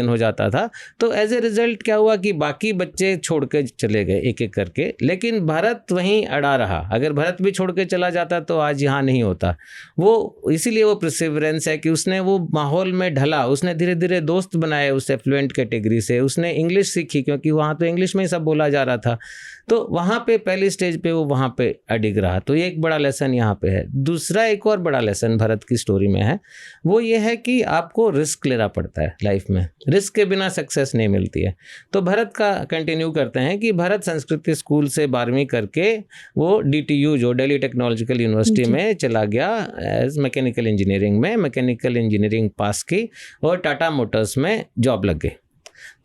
हो जाता था। तो एज ए रिजल्ट क्या हुआ कि बाकी बच्चे छोड़ के चले गए एक एक करके, लेकिन भरत वहीं अड़ा रहा। अगर भरत भी छोड़ के चला जाता तो आज यहाँ नहीं होता वो। इसीलिए वो परसिवरेंस है कि उसने वो माहौल में ढला, उसने धीरे धीरे दोस्त बनाए उस एफ्लुएंट कैटेगरी से, उसने इंग्लिश सीखी, क्योंकि वहाँ तो इंग्लिश में ही सब बोला जा रहा था। तो वहाँ पे पहली स्टेज पे वो वहाँ पे अडिग रहा। तो ये एक बड़ा लेसन यहाँ पे है। दूसरा एक और बड़ा लेसन भरत की स्टोरी में है, वो ये है कि आपको रिस्क लेना पड़ता है लाइफ में, रिस्क के बिना सक्सेस नहीं मिलती है। तो भरत का कंटिन्यू करते हैं कि भरत संस्कृति स्कूल से 12वीं करके वो DTU जो दिल्ली टेक्नोलॉजिकल यूनिवर्सिटी में चला गया एज मैकेनिकल इंजीनियरिंग में, मैकेनिकल इंजीनियरिंग पास की और टाटा मोटर्स में जॉब लग गई।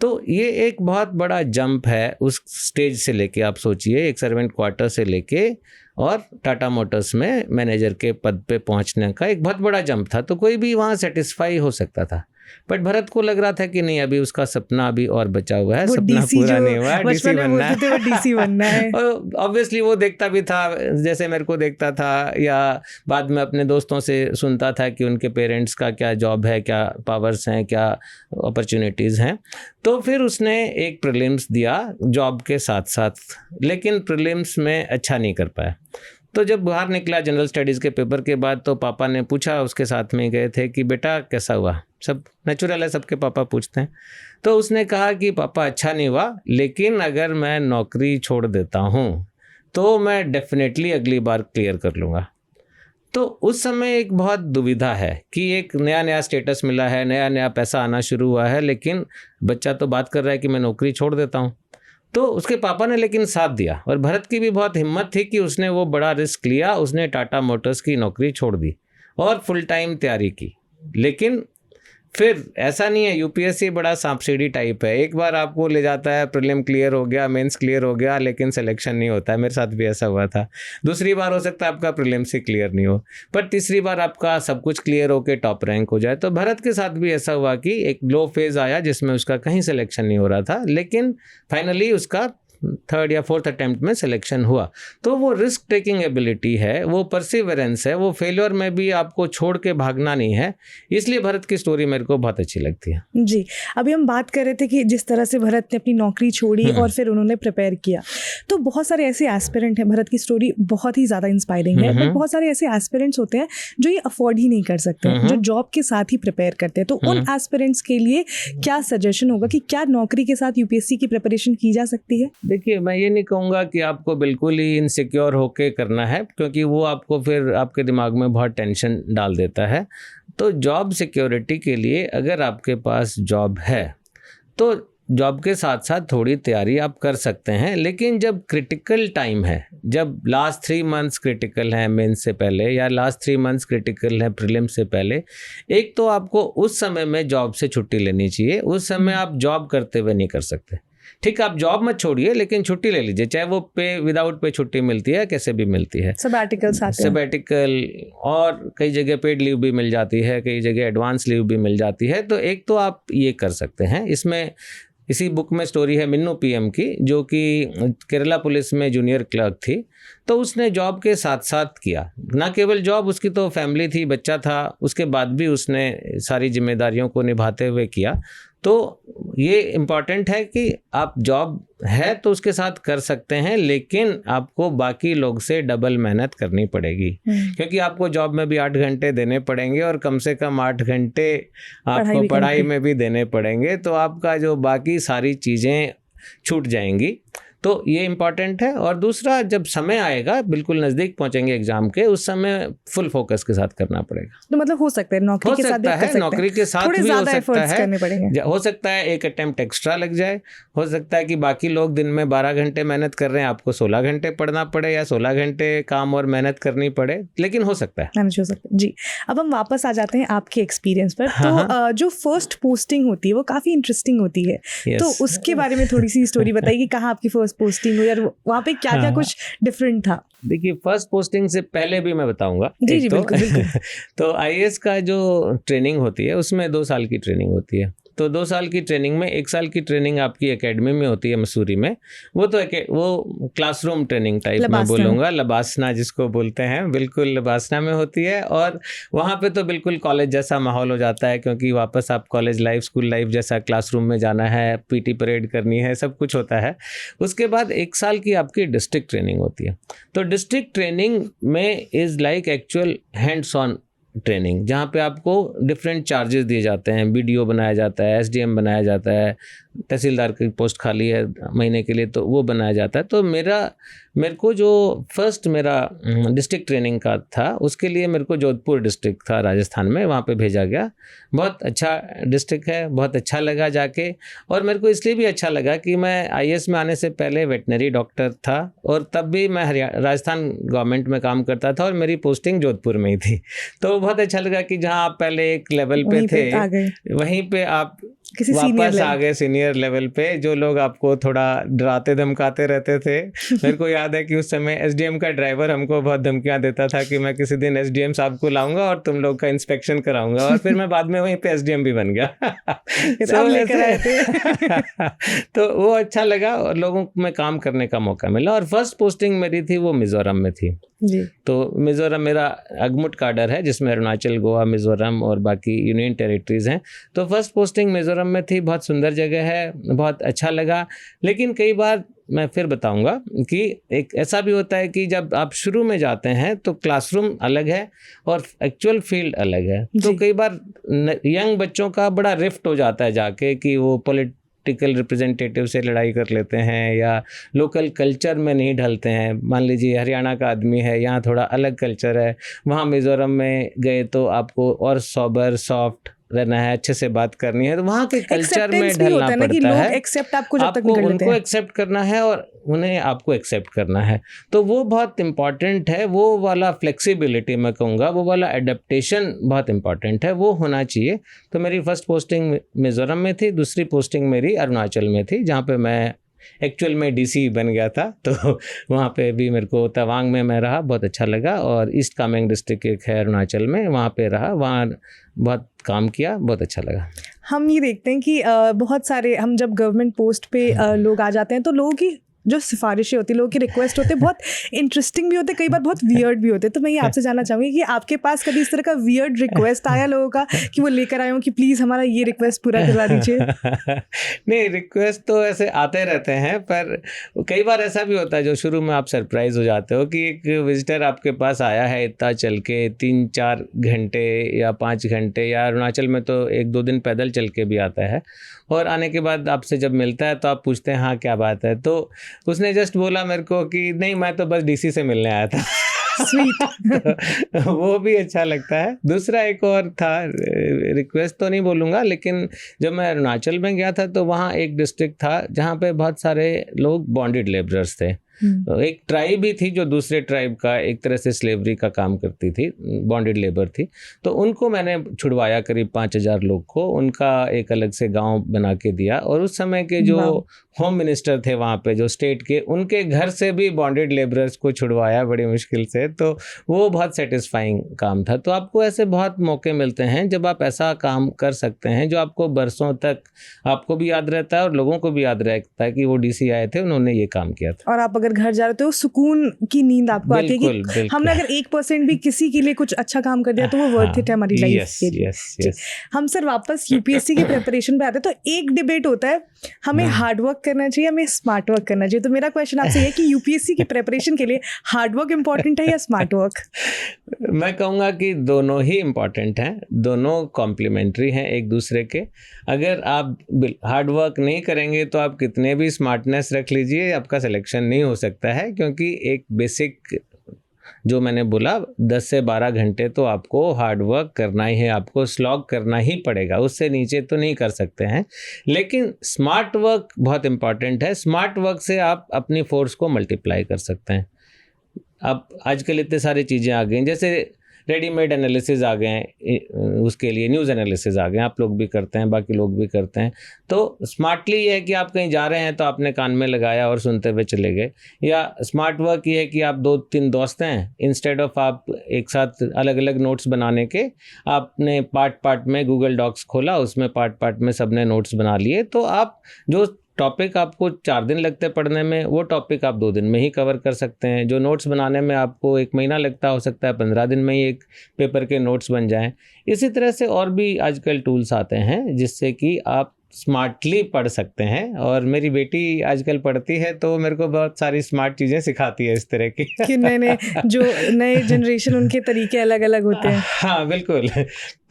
तो ये एक बहुत बड़ा जंप है उस स्टेज से लेके, आप सोचिए एक सर्वेंट क्वार्टर से लेके और टाटा मोटर्स में मैनेजर के पद पे पहुंचने का एक बहुत बड़ा जंप था। तो कोई भी वहाँ सेटिस्फाई हो सकता था, बट भरत को लग रहा था कि नहीं, अभी उसका सपना अभी और बचा हुआ है, सपना पूरा नहीं हुआ, डीसी बनना है, डीसी बनना है। ऑब्वियसली वो देखता भी था, जैसे मेरे को देखता था, या बाद में अपने दोस्तों से सुनता था कि उनके पेरेंट्स का क्या जॉब है, क्या पावर्स हैं, क्या अपॉर्चुनिटीज़ हैं। तो फिर उसने एक प्रीलिम्स दिया जॉब के साथ साथ, लेकिन प्रीलिम्स में अच्छा नहीं कर पाया। तो जब बाहर निकला जनरल स्टडीज़ के पेपर के बाद, तो पापा ने पूछा, उसके साथ में गए थे, कि बेटा कैसा हुआ। सब नेचुरल है, सबके पापा पूछते हैं। तो उसने कहा कि पापा अच्छा नहीं हुआ, लेकिन अगर मैं नौकरी छोड़ देता हूँ तो मैं डेफिनेटली अगली बार क्लियर कर लूँगा। तो उस समय एक बहुत दुविधा है कि एक नया नया स्टेटस मिला है, नया नया पैसा आना शुरू हुआ है, लेकिन बच्चा तो बात कर रहा है कि मैं नौकरी छोड़ देता हूँ। तो उसके पापा ने लेकिन साथ दिया, और भरत की भी बहुत हिम्मत थी कि उसने वो बड़ा रिस्क लिया, उसने टाटा मोटर्स की नौकरी छोड़ दी और फुल टाइम तैयारी की। लेकिन फिर ऐसा नहीं है, यूपीएससी बड़ा सांप सीढ़ी टाइप है, एक बार आपको ले जाता है, प्रीलिम क्लियर हो गया, मेंस क्लियर हो गया, लेकिन सिलेक्शन नहीं होता है। मेरे साथ भी ऐसा हुआ था। दूसरी बार हो सकता है आपका प्रीलिम से क्लियर नहीं हो, पर तीसरी बार आपका सब कुछ क्लियर होकर टॉप रैंक हो जाए। तो भरत के साथ भी ऐसा हुआ कि एक लो फेज आया जिसमें उसका कहीं सिलेक्शन नहीं हो रहा था, लेकिन फाइनली उसका थर्ड या फोर्थ अटेम्प्ट में सिलेक्शन हुआ। तो वो रिस्क टेकिंग एबिलिटी है, वो परसिवरेंस है, वो फेलियर में भी आपको छोड़ के भागना नहीं है। इसलिए भरत की स्टोरी मेरे को बहुत अच्छी लगती है। जी, अभी हम बात कर रहे थे कि जिस तरह से भरत ने अपनी नौकरी छोड़ी और फिर उन्होंने प्रिपेयर किया, तो बहुत सारे ऐसे एस्पिरेंट हैं, भरत की स्टोरी बहुत ही ज़्यादा इंस्पायरिंग है, बट बहुत सारे ऐसे एस्पिरेंट्स होते हैं जो ये अफोर्ड ही नहीं कर सकते, जो जॉब के साथ ही प्रिपेयर करते हैं। तो उन एस्पिरेंट्स के लिए क्या सजेशन होगा कि क्या नौकरी के साथ यूपीएससी की प्रिपरेशन की जा सकती है? देखिए, मैं ये नहीं कहूँगा कि आपको बिल्कुल ही इनसिक्योर होके करना है, क्योंकि वो आपको फिर आपके दिमाग में बहुत टेंशन डाल देता है। तो जॉब सिक्योरिटी के लिए अगर आपके पास जॉब है तो जॉब के साथ साथ थोड़ी तैयारी आप कर सकते हैं। लेकिन जब क्रिटिकल टाइम है, जब लास्ट 3 मंथ्स क्रिटिकल हैं मेंस से पहले, या लास्ट 3 मंथ्स क्रिटिकल हैं प्रीलिम्स से पहले, एक तो आपको उस समय में जॉब से छुट्टी लेनी चाहिए। उस समय आप जॉब करते हुए नहीं कर सकते। ठीक, आप जॉब मत छोड़िए, लेकिन छुट्टी ले लीजिए, चाहे वो पे विदाउट पे छुट्टी मिलती है, कैसे भी मिलती है, सबैटिकल, और कई जगह पेड लीव भी मिल जाती है, कई जगह एडवांस लीव भी मिल जाती है। तो एक तो आप ये कर सकते हैं। इसमें इसी बुक में स्टोरी है मिन्नू पीएम की, जो कि केरला पुलिस में जूनियर क्लर्क थी। तो उसने जॉब के साथ साथ किया, ना केवल जॉब, उसकी तो फैमिली थी, बच्चा था, उसके बाद भी उसने सारी जिम्मेदारियों को निभाते हुए किया। तो ये इम्पॉर्टेंट है कि आप जॉब है तो उसके साथ कर सकते हैं, लेकिन आपको बाकी लोग से डबल मेहनत करनी पड़ेगी, क्योंकि आपको जॉब में भी 8 घंटे देने पड़ेंगे और कम से कम 8 घंटे आपको पढ़ाई में भी देने पड़ेंगे। तो आपका जो बाकी सारी चीज़ें छूट जाएंगी। तो ये इम्पॉर्टेंट है। और दूसरा, जब समय आएगा, बिल्कुल नज़दीक पहुंचेंगे एग्जाम के, उस समय फुल फोकस के साथ करना पड़ेगा। तो मतलब हो सकता है नौकरी के साथ भी कर सकते हैं, नौकरी के साथ भी हो सकता है, हो सकता है एक अटेम्प्ट एक्स्ट्रा लग जाए, हो सकता है कि बाकी लोग दिन में 12 घंटे मेहनत कर रहे हैं, आपको 16 घंटे पढ़ना पड़े, या 16 घंटे काम और मेहनत करनी पड़े, लेकिन हो सकता है, मैनेज हो सकता है। जी, अब हम वापस आ जाते हैं आपके एक्सपीरियंस पर। तो जो फर्स्ट पोस्टिंग होती है वो काफ़ी इंटरेस्टिंग होती है, तो उसके बारे में थोड़ी सी स्टोरी बताइए कि कहाँ आपकी फर्स्ट पोस्टिंग हुई और वहाँ पे क्या क्या कुछ डिफरेंट था। देखिए, फर्स्ट पोस्टिंग से पहले भी मैं बताऊंगा। जी जी, बिल्कुल बिल्कुल। तो आईएएस का जो ट्रेनिंग होती है उसमें 2 साल की ट्रेनिंग होती है। तो 2 साल की ट्रेनिंग में 1 साल की ट्रेनिंग आपकी एकेडमी में होती है मसूरी में। वो क्लासरूम ट्रेनिंग टाइप में बोलूँगा, लबासना जिसको बोलते हैं, बिल्कुल लबासना में होती है। और वहाँ पे तो बिल्कुल कॉलेज जैसा माहौल हो जाता है, क्योंकि वापस आप कॉलेज लाइफ, स्कूल लाइफ जैसा क्लासरूम में जाना है, पीटी परेड करनी है, सब कुछ होता है। उसके बाद 1 साल की आपकी डिस्ट्रिक्ट ट्रेनिंग होती है। तो डिस्ट्रिक्ट ट्रेनिंग में is like actual hands on training, जहाँ पे आपको डिफरेंट चार्जेस दिए जाते हैं, बीडीओ बनाया जाता है, एसडीएम बनाया जाता है, तहसीलदार की पोस्ट खाली है महीने के लिए तो वो बनाया जाता है। तो मेरे को जो फर्स्ट मेरा डिस्ट्रिक्ट ट्रेनिंग का था, उसके लिए मेरे को जोधपुर डिस्ट्रिक्ट था राजस्थान में, वहाँ पे भेजा गया। बहुत अच्छा डिस्ट्रिक्ट है, बहुत अच्छा लगा जाके। और मेरे को इसलिए भी अच्छा लगा कि मैं आईएएस में आने से पहले वेटनरी डॉक्टर था, और तब भी मैं राजस्थान गवर्नमेंट में काम करता था, और मेरी पोस्टिंग जोधपुर में ही थी। तो बहुत अच्छा लगा कि जहाँ आप पहले एक लेवल पे थे, वहीं पे आप किसी सीनियर वापस आ गए सीनियर लेवल पे, जो लोग आपको थोड़ा डराते धमकाते रहते थे। मेरे को याद है कि उस समय एसडीएम का ड्राइवर हमको बहुत धमकियां देता था कि मैं किसी दिन एसडीएम साहब को लाऊंगा और तुम लोग का इंस्पेक्शन कराऊंगा, और फिर मैं बाद में वहीं पे एसडीएम भी बन गया। आप लेकर आए थे। तो वो अच्छा लगा और लोगों में काम करने का मौका मिला। और फर्स्ट पोस्टिंग मेरी थी वो मिजोरम में थी। जी। तो मिज़ोरम मेरा अगमुट काडर है, जिसमें अरुणाचल, गोवा, मिज़ोरम और बाकी यूनियन टेरिटरीज़ हैं। तो फर्स्ट पोस्टिंग मिज़ोरम में थी। बहुत सुंदर जगह है, बहुत अच्छा लगा। लेकिन कई बार मैं फिर बताऊंगा कि एक ऐसा भी होता है कि जब आप शुरू में जाते हैं तो क्लासरूम अलग है और एक्चुअल फील्ड अलग है। तो कई बार यंग बच्चों का बड़ा रिफ्ट हो जाता है जाके, कि वो पॉलिटिकल रिप्रेजेंटेटिव से लड़ाई कर लेते हैं या लोकल कल्चर में नहीं ढलते हैं। मान लीजिए हरियाणा का आदमी है, यहाँ थोड़ा अलग कल्चर है, वहाँ मिज़ोरम में गए तो आपको और सोबर सॉफ्ट रहना है, अच्छे से बात करनी है, तो वहाँ के कल्चर में ढलना पड़ता है। लोग एक्सेप्ट आपको जब तक नहीं कर लेते उनको एक्सेप्ट करना है और उन्हें आपको एक्सेप्ट करना है। तो वो बहुत इम्पॉर्टेंट है, वो वाला फ्लेक्सिबिलिटी मैं कहूँगा, वो वाला एडेप्टेशन बहुत इम्पॉर्टेंट है, वो होना चाहिए। तो मेरी फर्स्ट पोस्टिंग मिज़ोरम में थी, दूसरी पोस्टिंग मेरी अरुणाचल में थी, जहाँ पे मैं एक्चुअल में डीसी बन गया था। तो वहाँ पे भी मेरे को तवांग में मैं रहा, बहुत अच्छा लगा। और ईस्ट कामेंग डिस्ट्रिक्ट एक है अरुणाचल में, वहाँ पे रहा, वहाँ बहुत काम किया, बहुत अच्छा लगा। हम ये देखते हैं कि बहुत सारे हम जब गवर्नमेंट पोस्ट पे लोग आ जाते हैं तो लोगों की जो सिफारिशें होती हैं, लोगों के रिक्वेस्ट होते हैं, बहुत इंटरेस्टिंग भी होते हैं, कई बार बहुत वियर्ड भी होते हैं। तो मैं ये आपसे जानना चाहूँगी कि आपके पास कभी इस तरह का वियर्ड रिक्वेस्ट आया लोगों का कि वो लेकर आए हो कि प्लीज़ हमारा ये रिक्वेस्ट पूरा करवा दीजिए? नहीं, रिक्वेस्ट तो ऐसे आते रहते हैं, पर कई बार ऐसा भी होता है जो शुरू में आप सरप्राइज हो जाते हो कि एक विजिटर आपके पास आया है इतना चल के 3-4 घंटे या 5 घंटे, या अरुणाचल में तो 1-2 दिन पैदल चल के भी आता है, और आने के बाद आपसे जब मिलता है तो आप पूछते हैं हाँ क्या बात है। तो उसने जस्ट बोला मेरे को कि नहीं, मैं तो बस डीसी से मिलने आया था। स्वीट। तो वो भी अच्छा लगता है। दूसरा एक और था, रिक्वेस्ट तो नहीं बोलूँगा, लेकिन जब मैं अरुणाचल में गया था तो वहाँ एक डिस्ट्रिक्ट था जहाँ पे बहुत सारे लोग बॉन्डेड लेबरर्स थे। तो एक ट्राइब ही थी जो दूसरे ट्राइब का एक तरह से स्लेवरी का काम करती थी, बॉन्डेड लेबर थी। तो उनको मैंने छुड़वाया, करीब 5000 लोग को, उनका एक अलग से गांव बना के दिया। और उस समय के जो होम मिनिस्टर थे वहाँ पे, जो स्टेट के, उनके घर से भी बॉन्डेड लेबरर्स को छुड़वाया बड़ी मुश्किल से। तो वो बहुत सेटिस्फाइंग काम था। तो आपको ऐसे बहुत मौके मिलते हैं जब आप ऐसा काम कर सकते हैं जो आपको बरसों तक आपको भी याद रहता है और लोगों को भी याद रहता है कि वो डीसी आए थे, उन्होंने ये काम किया था। और आप अगर घर जा रहे हो तो सुकून की नींद आपको आती है कि हमने अगर 1% भी किसी के लिए कुछ अच्छा काम कर दिया तो वो वर्थ इट है हमारी लाइफ के लिए। हम सर वापस यूपीएससी की प्रिपरेशन पे आते हैं। तो एक डिबेट होता है, हमें हार्ड वर्क करना चाहिए, हमें स्मार्ट वर्क करना चाहिए। तो मेरा क्वेश्चन आपसे ये कि यूपीएससी की प्रिपरेशन के लिए हार्ड वर्क इम्पॉर्टेंट है या स्मार्ट वर्क? मैं कहूँगा कि दोनों ही इम्पॉर्टेंट हैं, दोनों कॉम्प्लीमेंट्री हैं एक दूसरे के। अगर आप हार्ड वर्क नहीं करेंगे तो आप कितने भी स्मार्टनेस रख लीजिए, आपका सिलेक्शन नहीं हो सकता है। क्योंकि एक बेसिक जो मैंने बोला 10 से 12 घंटे तो आपको हार्ड वर्क करना ही है, आपको स्लॉग करना ही पड़ेगा, उससे नीचे तो नहीं कर सकते हैं। लेकिन स्मार्ट वर्क बहुत इम्पॉर्टेंट है। स्मार्ट वर्क से आप अपनी फोर्स को मल्टीप्लाई कर सकते हैं। अब आजकल इतने सारी चीज़ें आ गई, जैसे रेडीमेड एनालिसिस आ गए हैं, उसके लिए न्यूज़ एनालिसिस आ गए हैं, आप लोग भी करते हैं, बाकी लोग भी करते हैं। तो स्मार्टली ये है कि आप कहीं जा रहे हैं तो आपने कान में लगाया और सुनते हुए चले गए। या स्मार्ट वर्क ये है कि आप 2-3 दोस्त हैं, इंस्टेड ऑफ आप एक साथ अलग अलग नोट्स बनाने के, आपने पार्ट में गूगल डॉक्स खोला, उसमें पार्ट में सबने नोट्स बना लिए। तो आप जो टॉपिक आपको 4 दिन लगते हैं पढ़ने में, वो टॉपिक आप 2 दिन में ही कवर कर सकते हैं। जो नोट्स बनाने में आपको 1 महीना लगता हो सकता है 15 दिन में ही एक पेपर के नोट्स बन जाएं। इसी तरह से और भी आजकल टूल्स आते हैं जिससे कि आप स्मार्टली पढ़ सकते हैं। और मेरी बेटी आजकल पढ़ती है तो मेरे को बहुत सारी स्मार्ट चीज़ें सिखाती है इस तरह की कि नए जनरेशन उनके तरीके अलग अलग होते हैं। हाँ बिल्कुल।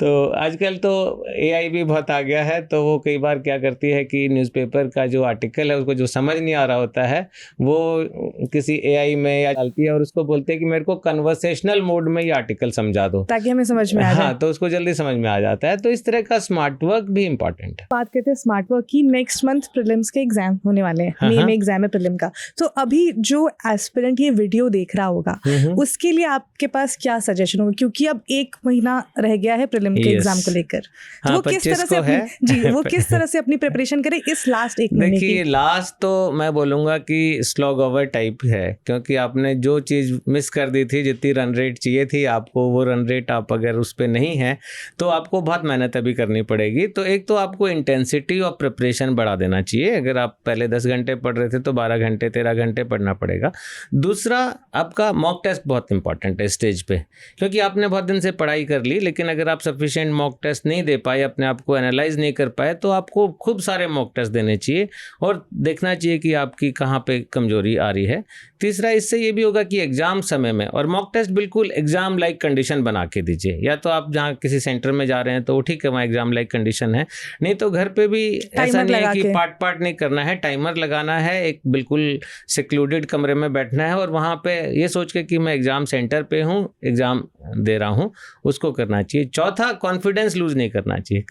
तो आजकल तो एआई भी बहुत आ गया है, तो वो कई बार क्या करती है कि न्यूज़पेपर का जो आर्टिकल है उसको जो समझ नहीं आ रहा होता है वो किसी एआई में या डालती है और उसको बोलते हैं कि मेरे को कन्वर्सेशनल मोड में ये आर्टिकल समझा दो ताकि हमें समझ में आ जाए। हाँ, तो उसको जल्दी समझ में आ जाता है। तो इस तरह का स्मार्ट वर्क भी इम्पॉर्टेंट है। बात करते थे स्मार्ट वर्क की नेक्स्ट मंथ प्रीलिम्स के एग्जाम होने वाले हैं, मई में एग्जाम है प्रीलिम का। तो अभी जो एस्पिरेंट ये वीडियो देख रहा होगा उसके लिए आपके पास क्या सजेशन होगा, क्योंकि अब 1 महीना रह गया है प्रीलिम के एग्जाम को लेकर, तो वो किस तरह से जी वो किस तरह से अपनी प्रिपरेशन करे इस लास्ट 1 महीने की? देखिए लास्ट तो मैं बोलूँगा कि स्लॉग ओवर टाइप है, क्योंकि आपने जो चीज़ मिस कर दी थी, जितनी रन रेट चाहिए थी आपको, वो रन रेट आप अगर उस पर नहीं है तो आपको बहुत मेहनत अभी करनी पड़ेगी। तो एक तो आपको इंटेंसिटी और प्रिपरेशन बढ़ा देना चाहिए। अगर आप पहले 10 घंटे पढ़ रहे थे तो 12 घंटे 13 घंटे पढ़ना पड़ेगा। दूसरा, आपका मॉक टेस्ट बहुत इंपॉर्टेंट है स्टेज पे, क्योंकि आपने बहुत दिन से पढ़ाई कर ली लेकिन अगर आप सफिशिएंट मॉक टेस्ट नहीं दे पाए, अपने आप को एनालाइज नहीं कर पाए, तो आपको खूब सारे मॉक टेस्ट देने चाहिए और देखना चाहिए कि आपकी कहाँ पे कमजोरी आ रही है। तीसरा, इससे ये भी होगा कि एग्जाम समय में, और मॉक टेस्ट बिल्कुल एग्जाम लाइक कंडीशन बना के दीजिए। या तो आप जहाँ किसी सेंटर में जा रहे हैं तो ठीक है, वहाँ एग्जाम लाइक कंडीशन है, नहीं तो घर पे भी ऐसा नहीं है कि पार्ट नहीं करना है, टाइमर लगाना है, एक बिल्कुल सिक्लूडेड कमरे में बैठना है और वहाँ पे ये सोच के कि मैं एग्जाम सेंटर पे हूँ, एग्जाम दे रहा हूँ, उसको करना चाहिए। चौथा, कॉन्फिडेंस लूज नहीं करना चाहिए।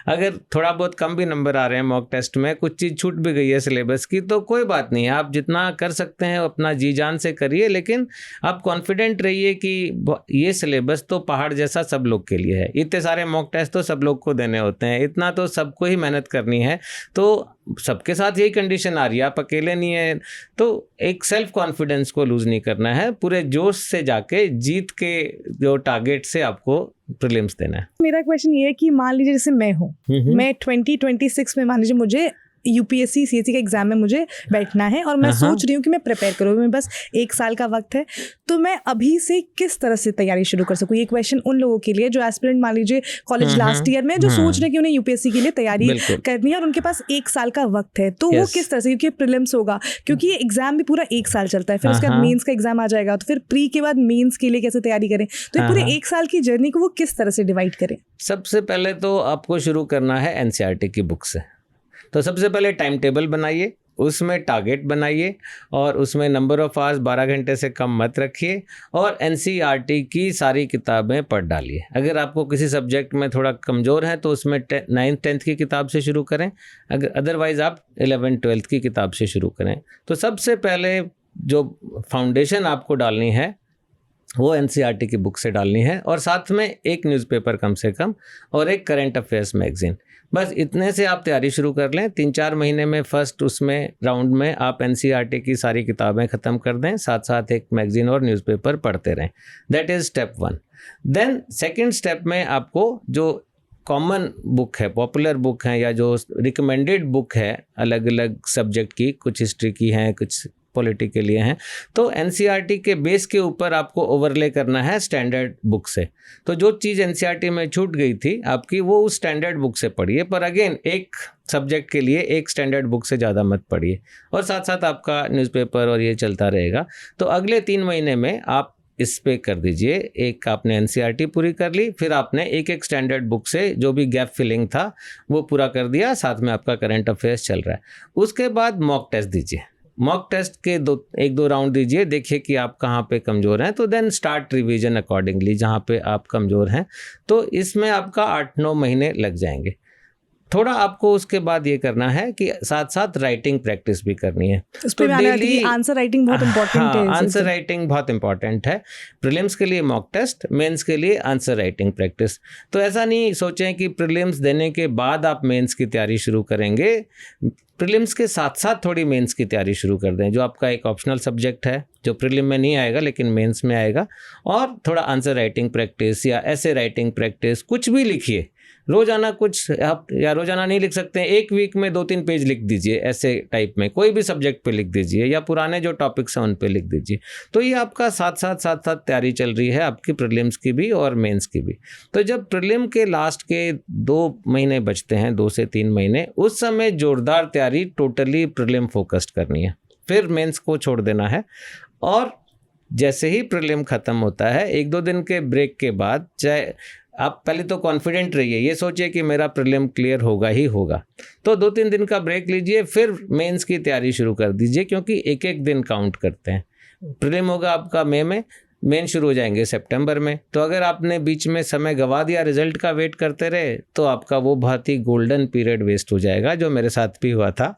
अगर थोड़ा बहुत कम भी नंबर आ रहे हैं मॉक टेस्ट में, कुछ चीज़ छूट भी गई है सिलेबस की, तो कोई बात नहीं है, आप जितना कर सकते हैं अपना जी जान से करिए, लेकिन आप कॉन्फिडेंट रहिए कि ये सिलेबस तो पहाड़ जैसा सब लोग के लिए है, इतने सारे मॉक टेस्ट तो सब लोग को देने होते हैं, इतना तो सबको ही मेहनत करनी है, तो सबके साथ यही कंडीशन आ रही है, आप अकेले नहीं है। तो एक सेल्फ कॉन्फिडेंस को लूज नहीं करना है, पूरे जोश से जाके जीत के जो टारगेट से आपको प्रीलिम्स देना है। मेरा क्वेश्चन ये है कि मान लीजिए जैसे मैं हूँ, मैं 2026 में मान लीजिए मुझे यूपीएससी सीएससी के एग्जाम में मुझे बैठना है और मैं सोच रही हूँ कि मैं प्रिपेयर करूँ, मैं बस 1 साल का वक्त है, तो मैं अभी से किस तरह से तैयारी शुरू कर सकूँ? ये क्वेश्चन उन लोगों के लिए जो एस्पिरेंट मान लीजिए कॉलेज लास्ट ईयर में, जो सोच रहे हैं कि उन्हें यूपीएससी के लिए तैयारी करनी है और उनके पास 1 साल का वक्त है, तो वो किस तरह से, क्योंकि प्रीलिम्स होगा, क्योंकि ये एग्जाम भी पूरा 1 साल चलता है, फिर उसके बाद मेंस का एग्जाम आ जाएगा, तो फिर प्री के बाद मेंस के लिए कैसे तैयारी करें, तो ये पूरे 1 साल की जर्नी को वो किस तरह से डिवाइड करें? सबसे पहले तो आपको शुरू करना है एनसीईआरटी की बुक से। तो सबसे पहले टाइम टेबल बनाइए, उसमें टारगेट बनाइए और उसमें नंबर ऑफ आवर्स 12 घंटे से कम मत रखिए और एनसीईआरटी की सारी किताबें पढ़ डालिए। अगर आपको किसी सब्जेक्ट में थोड़ा कमज़ोर है तो उसमें 9th 10th की किताब से शुरू करें, अगर अदरवाइज़ आप 11th 12th की किताब से शुरू करें। तो सबसे पहले जो फाउंडेशन आपको डालनी है वो एनसीईआरटी की बुक से डालनी है और साथ में एक न्यूज़पेपर कम से कम और एक करंट अफेयर्स मैगजीन। बस इतने से आप तैयारी शुरू कर लें। 3-4 महीने में फर्स्ट उसमें राउंड में आप एनसीईआरटी की सारी किताबें ख़त्म कर दें, साथ साथ एक मैगजीन और न्यूज़पेपर पढ़ते रहें। That is step 1। Then second step में आपको जो कॉमन बुक है, पॉपुलर बुक है या जो रिकमेंडेड बुक है अलग अलग सब्जेक्ट की, कुछ हिस्ट्री की हैं, कुछ पॉलिटी के लिए हैं, तो एनसीईआरटी के बेस के ऊपर आपको ओवरले करना है स्टैंडर्ड बुक से। तो जो चीज़ एनसीईआरटी में छूट गई थी आपकी, वो उस स्टैंडर्ड बुक से पढ़िए, पर अगेन एक सब्जेक्ट के लिए एक स्टैंडर्ड बुक से ज़्यादा मत पढ़िए और साथ साथ आपका न्यूज़पेपर और ये चलता रहेगा। तो अगले 3 महीने में आप इस पे कर दीजिए। एक आपने एनसीईआरटी पूरी कर ली, फिर आपने एक स्टैंडर्ड बुक से जो भी गैप फिलिंग था वो पूरा कर दिया, साथ में आपका करंट अफेयर्स चल रहा है। उसके बाद मॉक टेस्ट दीजिए। मॉक टेस्ट के 1-2 राउंड दीजिए, देखिए कि आप कहाँ पे कमज़ोर हैं, तो देन स्टार्ट रिवीजन अकॉर्डिंगली जहाँ पे आप कमज़ोर हैं। तो इसमें आपका 8-9 महीने लग जाएंगे। थोड़ा आपको उसके बाद ये करना है कि साथ साथ राइटिंग प्रैक्टिस भी करनी है। तो डेली आंसर राइटिंग बहुत इंपॉर्टेंट है। आंसर राइटिंग बहुत इंपॉर्टेंट है। प्रीलिम्स के लिए मॉक टेस्ट, मेंस के लिए आंसर राइटिंग प्रैक्टिस। तो ऐसा नहीं सोचें कि प्रीलिम्स देने के बाद आप मेंस की तैयारी शुरू करेंगे। प्रीलिम्स के साथ साथ थोड़ी मेंस की तैयारी शुरू कर दें, जो आपका एक ऑप्शनल सब्जेक्ट है जो प्रीलिम में नहीं आएगा लेकिन मेंस में आएगा, और थोड़ा आंसर राइटिंग प्रैक्टिस या ऐसे राइटिंग प्रैक्टिस, कुछ भी लिखिए रोजाना। कुछ आप या रोजाना नहीं लिख सकते हैं, एक वीक में 2-3 पेज लिख दीजिए, ऐसे टाइप में कोई भी सब्जेक्ट पे लिख दीजिए या पुराने जो टॉपिक्स हैं उन पे लिख दीजिए। तो ये आपका साथ साथ तैयारी चल रही है आपकी प्रीलिम्स की भी और मेंस की भी। तो जब प्रीलिम के लास्ट के 2 महीने बचते हैं, 2 से 3 महीने, उस समय जोरदार तैयारी टोटली प्रीलिम फोकस्ड करनी है, फिर मेंस को छोड़ देना है। और जैसे ही प्रीलिम ख़त्म होता है, 1-2 दिन के ब्रेक के बाद, चाहे आप पहले तो कॉन्फिडेंट रहिए, ये सोचिए कि मेरा प्रीलिम क्लियर होगा ही होगा, तो 2-3 दिन का ब्रेक लीजिए, फिर मेंस की तैयारी शुरू कर दीजिए, क्योंकि एक दिन काउंट करते हैं। प्रीलिम होगा आपका मई में, मेन शुरू हो जाएंगे सितंबर में। तो अगर आपने बीच में समय गवा दिया रिजल्ट का वेट करते रहे तो आपका वो बहुत ही गोल्डन पीरियड वेस्ट हो जाएगा, जो मेरे साथ भी हुआ था।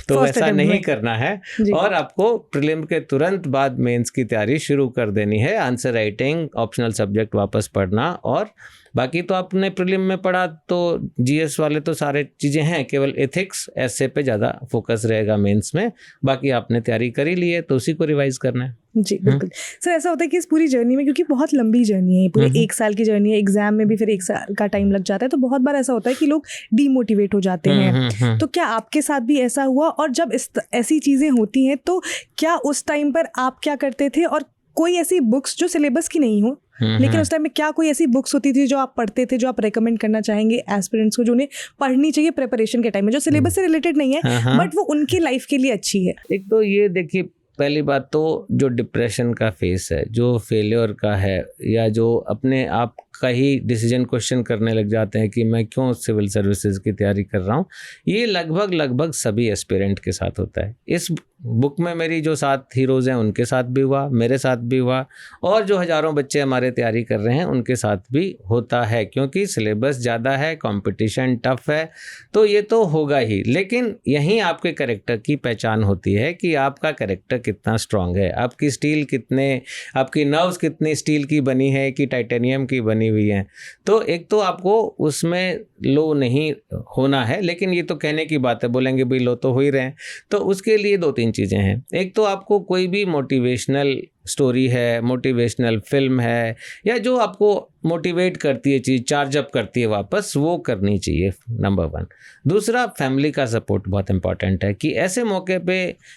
तो वैसा नहीं करना है और आपको प्रीलिम के तुरंत बाद मेंस की तैयारी शुरू कर देनी है। आंसर राइटिंग, ऑप्शनल सब्जेक्ट वापस पढ़ना, और बाकी तो आपने प्रीलिम में पढ़ा तो जीएस वाले तो सारे चीज़ें हैं, केवल एथिक्स ऐसे पे ज़्यादा फोकस रहेगा मेंस में। बाकी आपने तैयारी करी ली है तो उसी को रिवाइज करना है। जी बिल्कुल सर। ऐसा होता है कि इस पूरी जर्नी में, क्योंकि बहुत लंबी जर्नी है, पूरे 1 साल की जर्नी है, एग्जाम में भी फिर 1 साल का टाइम लग जाता है, तो बहुत बार ऐसा होता है कि लोग डीमोटिवेट हो जाते हैं। तो क्या आपके साथ भी ऐसा हुआ? और जब ऐसी चीज़ें होती हैं तो क्या उस टाइम पर आप क्या करते थे? और कोई ऐसी बुक्स जो सिलेबस की नहीं हो लेकिन उस टाइम में क्या कोई ऐसी बुक्स होती थी जो आप पढ़ते थे, जो आप रेकमेंड करना चाहेंगे एस्पिरेंट्स को, जो उन्हें पढ़नी चाहिए प्रिपरेशन के टाइम में, जो सिलेबस से रिलेटेड नहीं है बट वो उनकी लाइफ के लिए अच्छी है? एक तो ये देखिए, पहली बात तो जो डिप्रेशन का फेस है, जो फेलियर का है, या जो अपने आप का ही डिसीजन क्वेश्चन करने लग जाते हैं कि मैं क्यों सिविल सर्विसेज की तैयारी कर रहा हूँ, ये लगभग सभी एस्पिरेंट के साथ होता है। इस बुक में मेरी जो 7 हीरोज़ हैं उनके साथ भी हुआ, मेरे साथ भी हुआ, और जो हज़ारों बच्चे हमारे तैयारी कर रहे हैं उनके साथ भी होता है, क्योंकि सिलेबस ज़्यादा है, कंपटीशन टफ है, तो ये तो होगा ही। लेकिन यहीं आपके कैरेक्टर की पहचान होती है कि आपका कैरेक्टर कितना स्ट्रांग है, आपकी स्टील कितने, आपकी नर्व्स कितनी स्टील की बनी है कि टाइटेनियम की बनी हुई है। तो एक तो आपको उसमें लो नहीं होना है, लेकिन ये तो कहने की बात है, बोलेंगे भाई लो तो हो ही रहे हैं। तो उसके लिए 2-3 चीज़ें हैं। एक तो आपको कोई भी मोटिवेशनल स्टोरी है, मोटिवेशनल फिल्म है, या जो आपको मोटिवेट करती है चीज़, चार्ज अप करती है वापस, वो करनी चाहिए, नंबर 1। दूसरा, फैमिली का सपोर्ट बहुत इंपॉर्टेंट है कि ऐसे मौके पे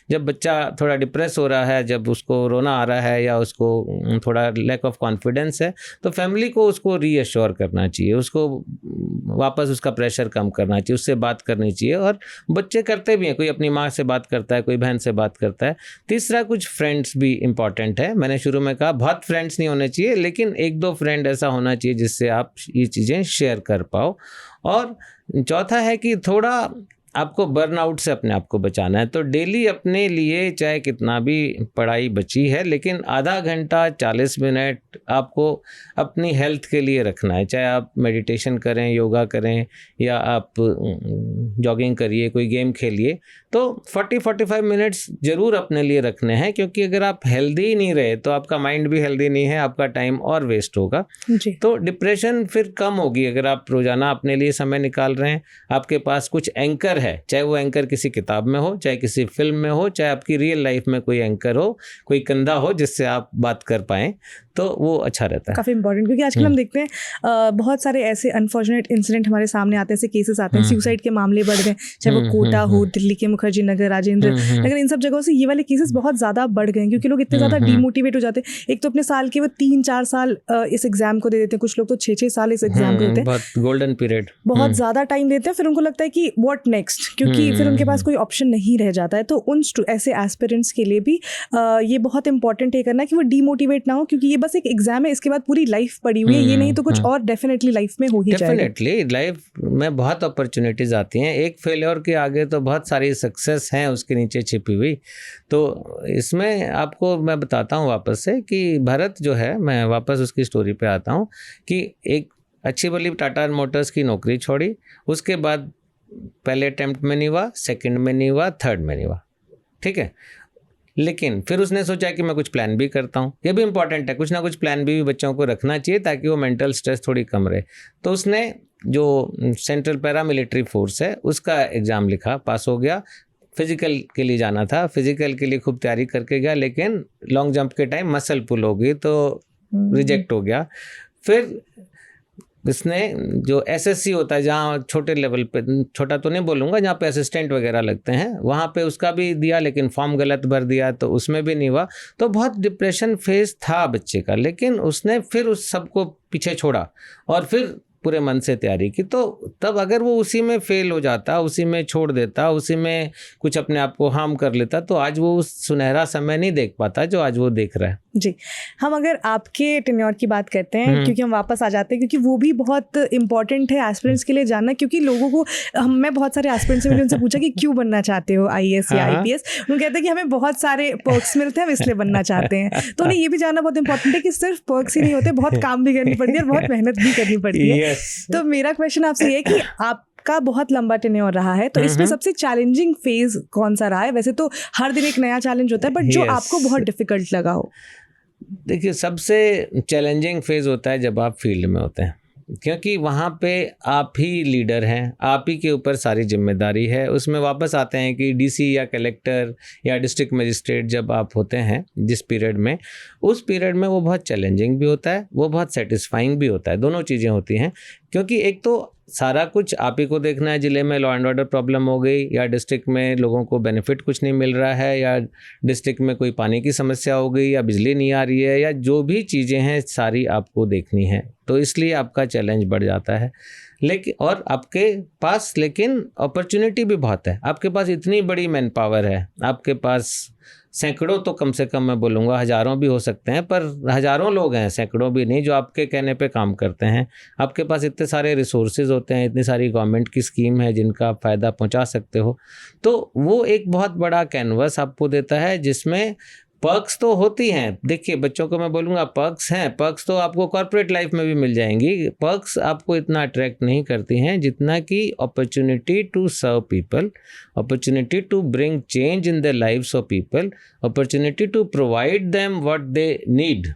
जब बच्चा थोड़ा डिप्रेस हो रहा है, जब उसको रोना आ रहा है या उसको थोड़ा लैक ऑफ कॉन्फिडेंस है, तो फैमिली को उसको रीअश्योर करना चाहिए, उसको वापस उसका प्रेशर कम करना चाहिए, उससे बात करनी चाहिए। और बच्चे करते भी हैं, कोई अपनी माँ से बात करता है, कोई बहन से बात करता है। तीसरा, कुछ फ्रेंड्स भी इंपॉर्टेंट है। मैंने शुरू में कहा बहुत फ्रेंड्स नहीं होने चाहिए, लेकिन 1-2 फ्रेंड ऐसा होना चाहिए जिससे आप ये चीज़ें शेयर कर पाओ। और चौथा है कि थोड़ा आपको बर्नआउट से अपने आप को बचाना है, तो डेली अपने लिए चाहे कितना भी पढ़ाई बची है, लेकिन आधा घंटा 40 मिनट आपको अपनी हेल्थ के लिए रखना है। चाहे आप मेडिटेशन करें, योगा करें, या आप जॉगिंग करिए, कोई गेम खेलिए, तो 40-45 मिनट्स ज़रूर अपने लिए रखने हैं, क्योंकि अगर आप हेल्दी ही नहीं रहे तो आपका माइंड भी हेल्दी नहीं है, आपका टाइम और वेस्ट होगा। तो डिप्रेशन फिर कम होगी अगर आप रोज़ाना अपने लिए समय निकाल रहे हैं, आपके पास कुछ एंकर है, चाहे वो एंकर किसी किताब में हो, चाहे किसी फिल्म में हो, चाहे आपकी रियल लाइफ में कोई एंकर हो, कोई कंधा हो जिससे आप बात कर पाएँ, तो वो अच्छा रहता है। काफ़ी इंपॉर्टेंट, क्योंकि आजकल हम देखते हैं बहुत सारे ऐसे अनफॉर्चुनेट इंसिडेंट हमारे सामने आते हैं, ऐसे केसेस आते हैं, सुसाइड के मामले बढ़ गए, चाहे वो कोटा हो, दिल्ली के मुखर्जी नगर, राजेंद्र नगर, इन सब जगहों से ये वाले केसेस बहुत ज़्यादा बढ़ गए हैं, क्योंकि लोग इतने ज़्यादा डीमोटिवेट हो जाते हैं। एक तो अपने साल के वो 3-4 साल इस एग्जाम को दे देते हैं, कुछ लोग तो 6-6 साल इस एग्जाम को देते हैं, बहुत गोल्डन पीरियड, बहुत ज़्यादा टाइम देते हैं। फिर उनको लगता है कि व्हाट नेक्स्ट, क्योंकि फिर उनके पास कोई ऑप्शन नहीं रह जाता है। तो उन ऐसे एस्पिरेंट्स के लिए भी ये बहुत इंपॉर्टेंट है करना कि वो डीमोटिवेट ना हो, क्योंकि ये बस एक एग्जाम है, इसके बाद पूरी लाइफ पड़ी हुई है, ये नहीं तो कुछ और डेफिनेटली लाइफ में हो ही जाएगा। डेफिनेटली लाइफ में बहुत अपॉर्चुनिटीज आती हैं, एक फेलियर के आगे तो बहुत सारी सक्सेस हैं उसके नीचे छिपी हुई। तो इसमें आपको मैं बताता हूँ वापस से कि भरत जो है, मैं वापस उसकी स्टोरी पे आता हूँ कि एक अच्छी भली टाटा मोटर्स की नौकरी छोड़ी, उसके बाद पहले अटेम्प्ट में नहीं हुआ, सेकंड में नहीं हुआ, थर्ड में नहीं हुआ, ठीक है। लेकिन फिर उसने सोचा कि मैं कुछ प्लान भी करता हूँ, ये भी इंपॉर्टेंट है, कुछ ना कुछ प्लान भी बच्चों को रखना चाहिए ताकि वो मेंटल स्ट्रेस थोड़ी कम रहे। तो उसने जो सेंट्रल पैरामिलिट्री फोर्स है उसका एग्ज़ाम लिखा, पास हो गया। फिजिकल के लिए जाना था, फिजिकल के लिए खूब तैयारी करके गया, लेकिन लॉन्ग जंप के टाइम मसल पुल हो गई तो रिजेक्ट हो गया। फिर इसने जो एसएससी होता है, जहाँ छोटे लेवल पे, छोटा तो नहीं बोलूँगा, जहाँ पे असिस्टेंट वगैरह लगते हैं, वहाँ पे उसका भी दिया, लेकिन फॉर्म गलत भर दिया तो उसमें भी नहीं हुआ। तो बहुत डिप्रेशन फेज था बच्चे का, लेकिन उसने फिर उस सबको पीछे छोड़ा और फिर पूरे मन से तैयारी की, तो तब अगर वो उसी में फेल हो जाता, उसी में छोड़ देता, उसी में कुछ अपने आप को हार्म कर लेता, तो आज वो उस सुनहरा समय नहीं देख पाता जो आज वो देख रहा है। जी, हम अगर आपके टेन्योर की बात करते हैं, क्योंकि हम वापस आ जाते हैं, क्योंकि वो भी बहुत इंपॉर्टेंट है एस्पिरेंट्स के लिए जानना, क्योंकि लोगों को मैं बहुत सारे एस्पिरेंट्स से मैंने उनसे पूछा कि क्यों बनना चाहते हो IAS या IPS, उन्होंने कहते हैं कि हमें बहुत सारे पर्क्स मिलते हैं, हम इसलिए बनना चाहते हैं। तो उन्हें ये भी जानना बहुत इंपॉर्टेंट है कि सिर्फ पर्क्स ही नहीं होते, बहुत काम भी करनी पड़ती है और बहुत मेहनत भी करनी पड़ती है। तो मेरा क्वेश्चन आपसे ये है कि आप का बहुत लंबा टेन्योर रहा है, तो इसमें सबसे चैलेंजिंग फेज कौन सा रहा है? वैसे तो हर दिन एक नया चैलेंज होता है, बट जो आपको बहुत डिफिकल्ट लगा हो। देखिए, सबसे चैलेंजिंग फेज होता है जब आप फील्ड में होते हैं, क्योंकि वहाँ पे आप ही लीडर हैं, आप ही के ऊपर सारी जिम्मेदारी है। उसमें वापस आते हैं कि DC या कलेक्टर या डिस्ट्रिक्ट मजिस्ट्रेट जब आप होते हैं जिस पीरियड में, उस पीरियड में वो बहुत चैलेंजिंग भी होता है, वो बहुत सेटिस्फाइंग भी होता है, दोनों चीज़ें होती हैं। क्योंकि एक तो सारा कुछ आप ही को देखना है, ज़िले में लॉ एंड ऑर्डर प्रॉब्लम हो गई, या डिस्ट्रिक्ट में लोगों को बेनिफिट कुछ नहीं मिल रहा है, या डिस्ट्रिक्ट में कोई पानी की समस्या हो गई, या बिजली नहीं आ रही है, या जो भी चीज़ें हैं सारी आपको देखनी है, तो इसलिए आपका चैलेंज बढ़ जाता है। लेकिन और आपके पास लेकिन अपॉर्चुनिटी भी बहुत है, आपके पास इतनी बड़ी मैन पावर है, आपके पास सैकड़ों, तो कम से कम मैं बोलूँगा हज़ारों भी हो सकते हैं, पर हज़ारों लोग हैं, सैकड़ों भी नहीं, जो आपके कहने पे काम करते हैं। आपके पास इतने सारे रिसोर्सेज होते हैं, इतनी सारी गवर्नमेंट की स्कीम है जिनका आप फ़ायदा पहुंचा सकते हो, तो वो एक बहुत बड़ा कैनवस आपको देता है जिसमें पर्क्स तो होती हैं। देखिए, बच्चों को मैं बोलूँगा पर्क्स हैं, पर्क्स तो आपको कॉर्पोरेट लाइफ में भी मिल जाएंगी। पर्क्स आपको इतना अट्रैक्ट नहीं करती हैं जितना कि opportunity to serve people, opportunity to bring change in the lives of people, opportunity to provide them what they need.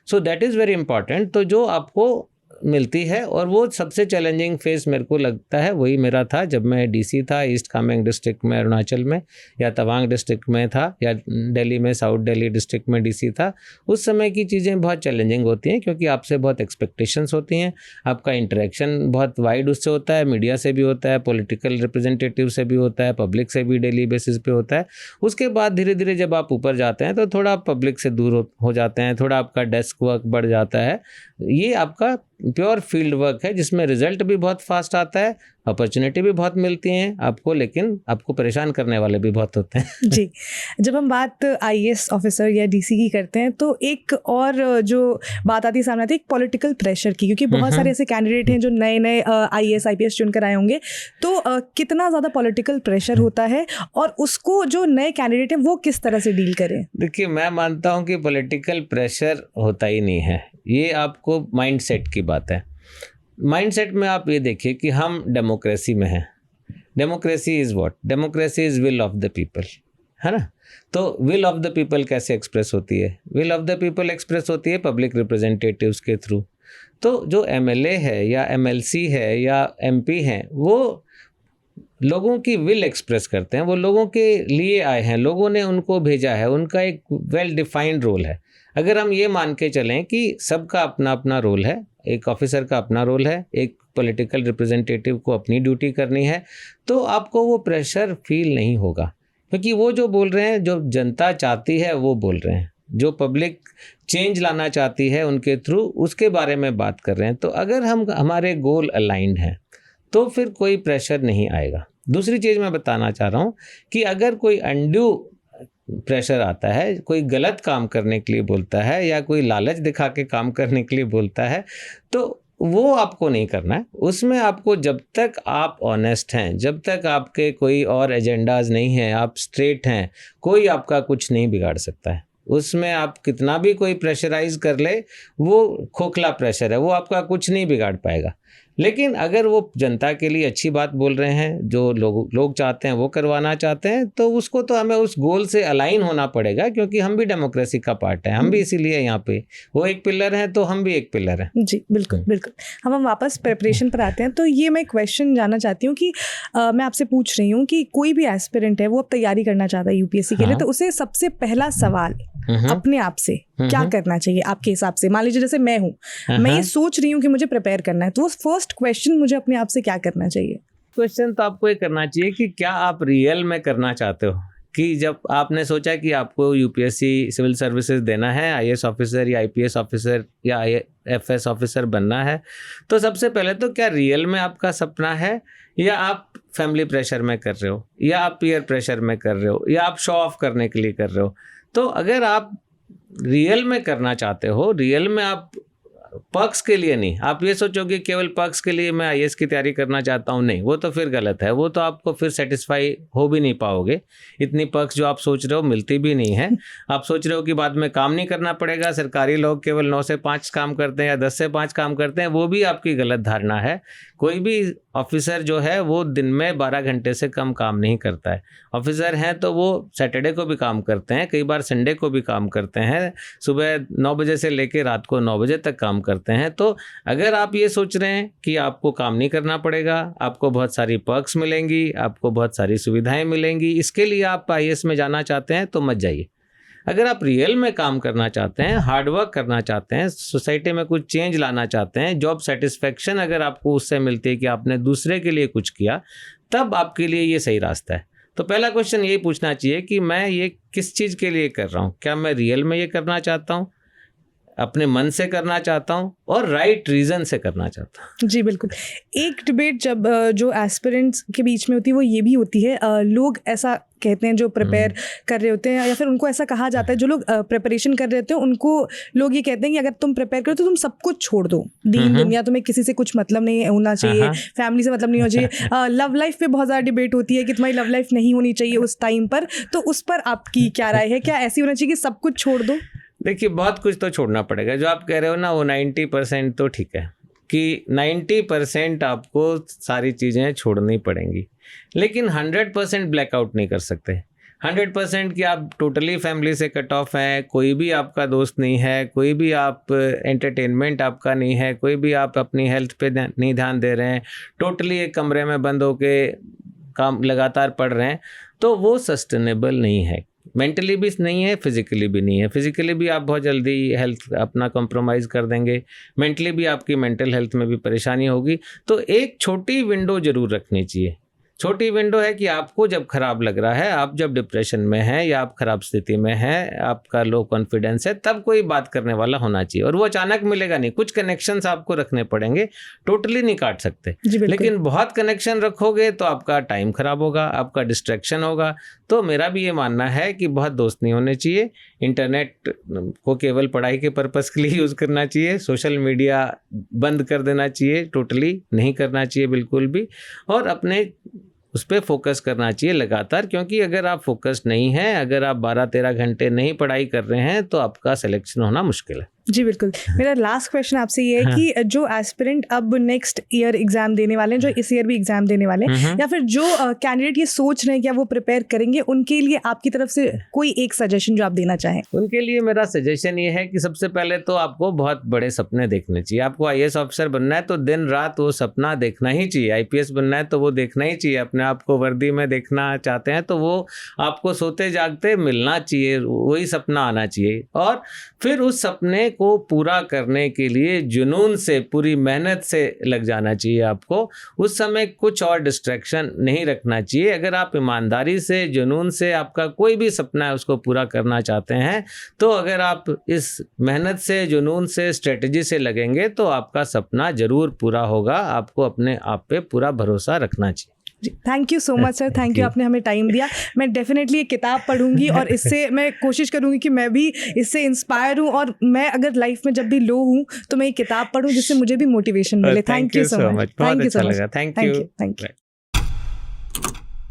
So that is very important. तो जो आपको मिलती है, और वो सबसे चैलेंजिंग फेज मेरे को लगता है वही मेरा था जब मैं DC था, ईस्ट कामेंग डिस्ट्रिक्ट में अरुणाचल में, या तवांग डिस्ट्रिक्ट में था, या दिल्ली में साउथ दिल्ली डिस्ट्रिक्ट में DC था। उस समय की चीज़ें बहुत चैलेंजिंग होती हैं, क्योंकि आपसे बहुत एक्सपेक्टेशंस होती हैं, आपका इंटरेक्शन बहुत वाइड उससे होता है, मीडिया से भी होता है, पॉलिटिकल रिप्रेजेंटेटिव से भी होता है, पब्लिक से भी डेली बेसिस पे होता है। उसके बाद धीरे धीरे जब आप ऊपर जाते हैं तो थोड़ा पब्लिक से दूर हो जाते हैं, थोड़ा आपका डेस्क वर्क बढ़ जाता है। ये आपका प्योर फील्ड वर्क है जिसमें रिजल्ट भी बहुत फास्ट आता है, अपॉर्चुनिटी भी बहुत मिलती हैं आपको, लेकिन आपको परेशान करने वाले भी बहुत होते हैं। जी, जब हम बात IAS ऑफिसर या DC की करते हैं, तो एक और जो बात आती है सामने आती है, एक पॉलिटिकल प्रेशर की, क्योंकि बहुत सारे ऐसे कैंडिडेट हैं जो नए नए IAS IPS चुनकर आए होंगे, तो कितना ज़्यादा पॉलिटिकल प्रेशर होता है और उसको जो नए कैंडिडेट हैं वो किस तरह से डील करें? देखिए, मैं मानता हूँ कि पॉलिटिकल प्रेशर होता ही नहीं है, ये आपको माइंडसेट की बात है। माइंडसेट में आप ये देखिए कि हम डेमोक्रेसी में हैं। Democracy is what? Democracy is will of the people, है ना? तो विल ऑफ द पीपल कैसे एक्सप्रेस होती है? Will of the people express होती है पब्लिक रिप्रेजेंटेटिव्स के थ्रू। तो जो MLA है या MLC है या MP हैं, वो लोगों की विल एक्सप्रेस करते हैं, वो लोगों के लिए आए हैं, लोगों ने उनको भेजा है, उनका एक वेल डिफाइंड रोल है। अगर हम ये मान के चलें कि सबका अपना अपना रोल है, एक ऑफिसर का अपना रोल है, एक पॉलिटिकल रिप्रेजेंटेटिव को अपनी ड्यूटी करनी है, तो आपको वो प्रेशर फील नहीं होगा, क्योंकि वो जो बोल रहे हैं, जो जनता चाहती है वो बोल रहे हैं, जो पब्लिक चेंज लाना चाहती है उनके थ्रू, उसके बारे में बात कर रहे हैं। तो अगर हमारे गोल अलाइंड हैं तो फिर कोई प्रेशर नहीं आएगा। दूसरी चीज़ मैं बताना चाह रहा हूँ कि अगर कोई अनड्यू प्रेशर आता है, कोई गलत काम करने के लिए बोलता है या कोई लालच दिखा के काम करने के लिए बोलता है, तो वो आपको नहीं करना है। उसमें आपको, जब तक आप ऑनेस्ट हैं, जब तक आपके कोई और एजेंडाज नहीं हैं, आप स्ट्रेट हैं, कोई आपका कुछ नहीं बिगाड़ सकता है। उसमें आप कितना भी कोई प्रेशराइज कर ले, वो खोखला प्रेशर है, वो आपका कुछ नहीं बिगाड़ पाएगा। लेकिन अगर वो जनता के लिए अच्छी बात बोल रहे हैं, जो लोग चाहते हैं वो करवाना चाहते हैं, तो उसको तो हमें उस गोल से अलाइन होना पड़ेगा, क्योंकि हम भी डेमोक्रेसी का पार्ट है, हम भी इसीलिए यहाँ पे, वो एक पिलर है तो हम भी एक पिलर हैं। जी बिल्कुल बिल्कुल। हम वापस प्रिपरेशन पर आते हैं, तो ये मैं क्वेश्चन जानना चाहती हूँ कि मैं आपसे पूछ रही हूँ कि कोई भी एस्पिरेंट है, वो अब तैयारी करना चाहता है UPSC के लिए, तो उसे सबसे पहला सवाल अपने आप से क्या करना चाहिए आपके हिसाब से? मान लीजिए जैसे मैं हूँ, मैं ये सोच रही हूँ कि मुझे प्रिपेयर करना है, तो फर्स्ट क्वेश्चन मुझे अपने आप से क्या करना चाहिए? क्वेश्चन तो आपको ये करना चाहिए कि क्या आप रियल में करना चाहते हो, कि जब आपने सोचा कि आपको यूपीएससी सिविल सर्विसेज देना है, आईएएस ऑफिसर या आईपीएस ऑफिसर या आईएफएस ऑफिसर बनना है, तो सबसे पहले तो क्या रियल में आपका सपना है, या आप फैमिली प्रेशर में कर रहे हो, या आप पीयर प्रेशर में कर रहे हो, या आप शो ऑफ करने के लिए कर रहे हो? तो अगर आप रियल में करना चाहते हो, रियल में आप पर्क्स के लिए नहीं, आप ये सोचोगे केवल पर्क्स के लिए मैं आईएएस की तैयारी करना चाहता हूँ, नहीं, वो तो फिर गलत है। वो तो आपको फिर सेटिस्फाई हो भी नहीं पाओगे। इतनी पर्क्स जो आप सोच रहे हो मिलती भी नहीं है। आप सोच रहे हो कि बाद में काम नहीं करना पड़ेगा, सरकारी लोग केवल 9 से 5 काम करते हैं या 10 से 5 काम करते हैं, वो भी आपकी गलत धारणा है। कोई भी ऑफिसर जो है वो दिन में 12 घंटे से कम काम नहीं करता है। ऑफिसर हैं तो वो सैटरडे को भी काम करते हैं, कई बार संडे को भी काम करते हैं, सुबह 9 बजे से लेकर रात को 9 बजे तक काम करते हैं। तो अगर आप ये सोच रहे हैं कि आपको काम नहीं करना पड़ेगा, आपको बहुत सारी पर्क्स मिलेंगी, आपको बहुत सारी सुविधाएं मिलेंगी, इसके लिए आप आईएएस में जाना चाहते हैं तो मत जाइए। अगर आप रियल में काम करना चाहते हैं, हार्डवर्क करना चाहते हैं, सोसाइटी में कुछ चेंज लाना चाहते हैं, जॉब सेटिस्फेक्शन अगर आपको उससे मिलती है कि आपने दूसरे के लिए कुछ किया, तब आपके लिए ये सही रास्ता है। तो पहला क्वेश्चन यही पूछना चाहिए कि मैं ये किस चीज़ के लिए कर रहा हूँ। क्या मैं रियल में ये करना चाहता हूँ, अपने मन से करना चाहता हूँ, और राइट रीज़न से करना चाहता हूँ। जी बिल्कुल। एक डिबेट जब जो एस्पिरेंट्स के बीच में होती है वो ये भी होती है, लोग ऐसा कहते हैं जो प्रिपेयर कर रहे होते हैं, या फिर उनको ऐसा कहा जाता है जो लोग प्रिपरेशन कर रहे होते हैं उनको लोग ये कहते हैं कि अगर तुम प्रिपेयर करो तो तुम सब कुछ छोड़ दो, दीन दुनिया, तुम्हें किसी से कुछ मतलब नहीं होना चाहिए, फैमिली से मतलब नहीं होना चाहिए। लव लाइफ पे बहुत ज़्यादा डिबेट होती है कि तुम्हारी लव लाइफ नहीं होनी चाहिए उस टाइम पर, तो उस पर आपकी क्या राय है? क्या ऐसी होना चाहिए कि सब कुछ छोड़ दो? देखिए, बहुत कुछ तो छोड़ना पड़ेगा। जो आप कह रहे हो ना वो 90% तो ठीक है कि 90% आपको सारी चीज़ें छोड़नी पड़ेंगी, लेकिन 100% ब्लैकआउट नहीं कर सकते। 100% कि आप टोटली फैमिली से कट ऑफ हैं, कोई भी आपका दोस्त नहीं है, कोई भी आप एंटरटेनमेंट आपका नहीं है, कोई भी आप अपनी हेल्थ पे नहीं ध्यान दे रहे हैं, टोटली एक कमरे में बंद होके काम लगातार पढ़ रहे हैं, तो वो सस्टेनेबल नहीं है। मेंटली भी नहीं है, फिजिकली भी नहीं है। फिजिकली भी आप बहुत जल्दी हेल्थ अपना कॉम्प्रोमाइज़ कर देंगे, मेंटली भी आपकी मेंटल हेल्थ में भी परेशानी होगी। तो एक छोटी विंडो ज़रूर रखनी चाहिए। छोटी विंडो है कि आपको जब खराब लग रहा है, आप जब डिप्रेशन में हैं या आप खराब स्थिति में हैं, आपका लो कॉन्फिडेंस है, तब कोई बात करने वाला होना चाहिए। और वो अचानक मिलेगा नहीं, कुछ कनेक्शंस आपको रखने पड़ेंगे, टोटली नहीं काट सकते। लेकिन बहुत कनेक्शन रखोगे तो आपका टाइम खराब होगा, आपका डिस्ट्रैक्शन होगा। तो मेरा भी ये मानना है कि बहुत दोस्त नहीं होने चाहिए। इंटरनेट को केवल पढ़ाई के पर्पस के लिए यूज़ करना चाहिए। सोशल मीडिया बंद कर देना चाहिए, टोटली नहीं करना चाहिए बिल्कुल भी, और अपने उस पर फोकस करना चाहिए लगातार। क्योंकि अगर आप फोकस नहीं हैं, अगर आप 12-13 घंटे नहीं पढ़ाई कर रहे हैं, तो आपका सिलेक्शन होना मुश्किल है। जी बिल्कुल। मेरा लास्ट क्वेश्चन आपसे ये है कि जो एस्पिरेंट अब नेक्स्ट ईयर एग्जाम देने वाले हैं, जो इस ईयर भी एग्जाम देने वाले हैं, या फिर जो कैंडिडेट ये सोच रहे हैं कि वो प्रिपेयर करेंगे, उनके लिए आपकी तरफ से कोई एक सजेशन जो आप देना चाहें? उनके लिए मेरा सजेशन ये है कि सबसे पहले तो आपको बहुत बड़े सपने देखने चाहिए। आपको आईएएस ऑफिसर बनना है तो दिन रात वो सपना देखना ही चाहिए। आईपीएस बनना है तो वो देखना ही चाहिए। अपने आप को वर्दी में देखना चाहते हैं तो वो आपको सोते जागते मिलना चाहिए, वही सपना आना चाहिए। और फिर उस सपने को पूरा करने के लिए जुनून से, पूरी मेहनत से लग जाना चाहिए आपको। उस समय कुछ और डिस्ट्रैक्शन नहीं रखना चाहिए। अगर आप ईमानदारी से, जुनून से आपका कोई भी सपना है उसको पूरा करना चाहते हैं, तो अगर आप इस मेहनत से, जुनून से, स्ट्रेटजी से लगेंगे तो आपका सपना ज़रूर पूरा होगा। आपको अपने आप पे पूरा भरोसा रखना चाहिए। जी, thank you so much sir, thank you, आपने हमें टाइम दिया। मैं डेफिनेटली ये किताब पढ़ूंगी और इससे मैं कोशिश करूंगी कि मैं भी इससे इंस्पायर हूं, और मैं अगर लाइफ में जब भी लो हूं तो मैं ये किताब पढूं जिससे मुझे भी मोटिवेशन मिले। Thank you so much. बहुत अच्छा लगा। Thank you.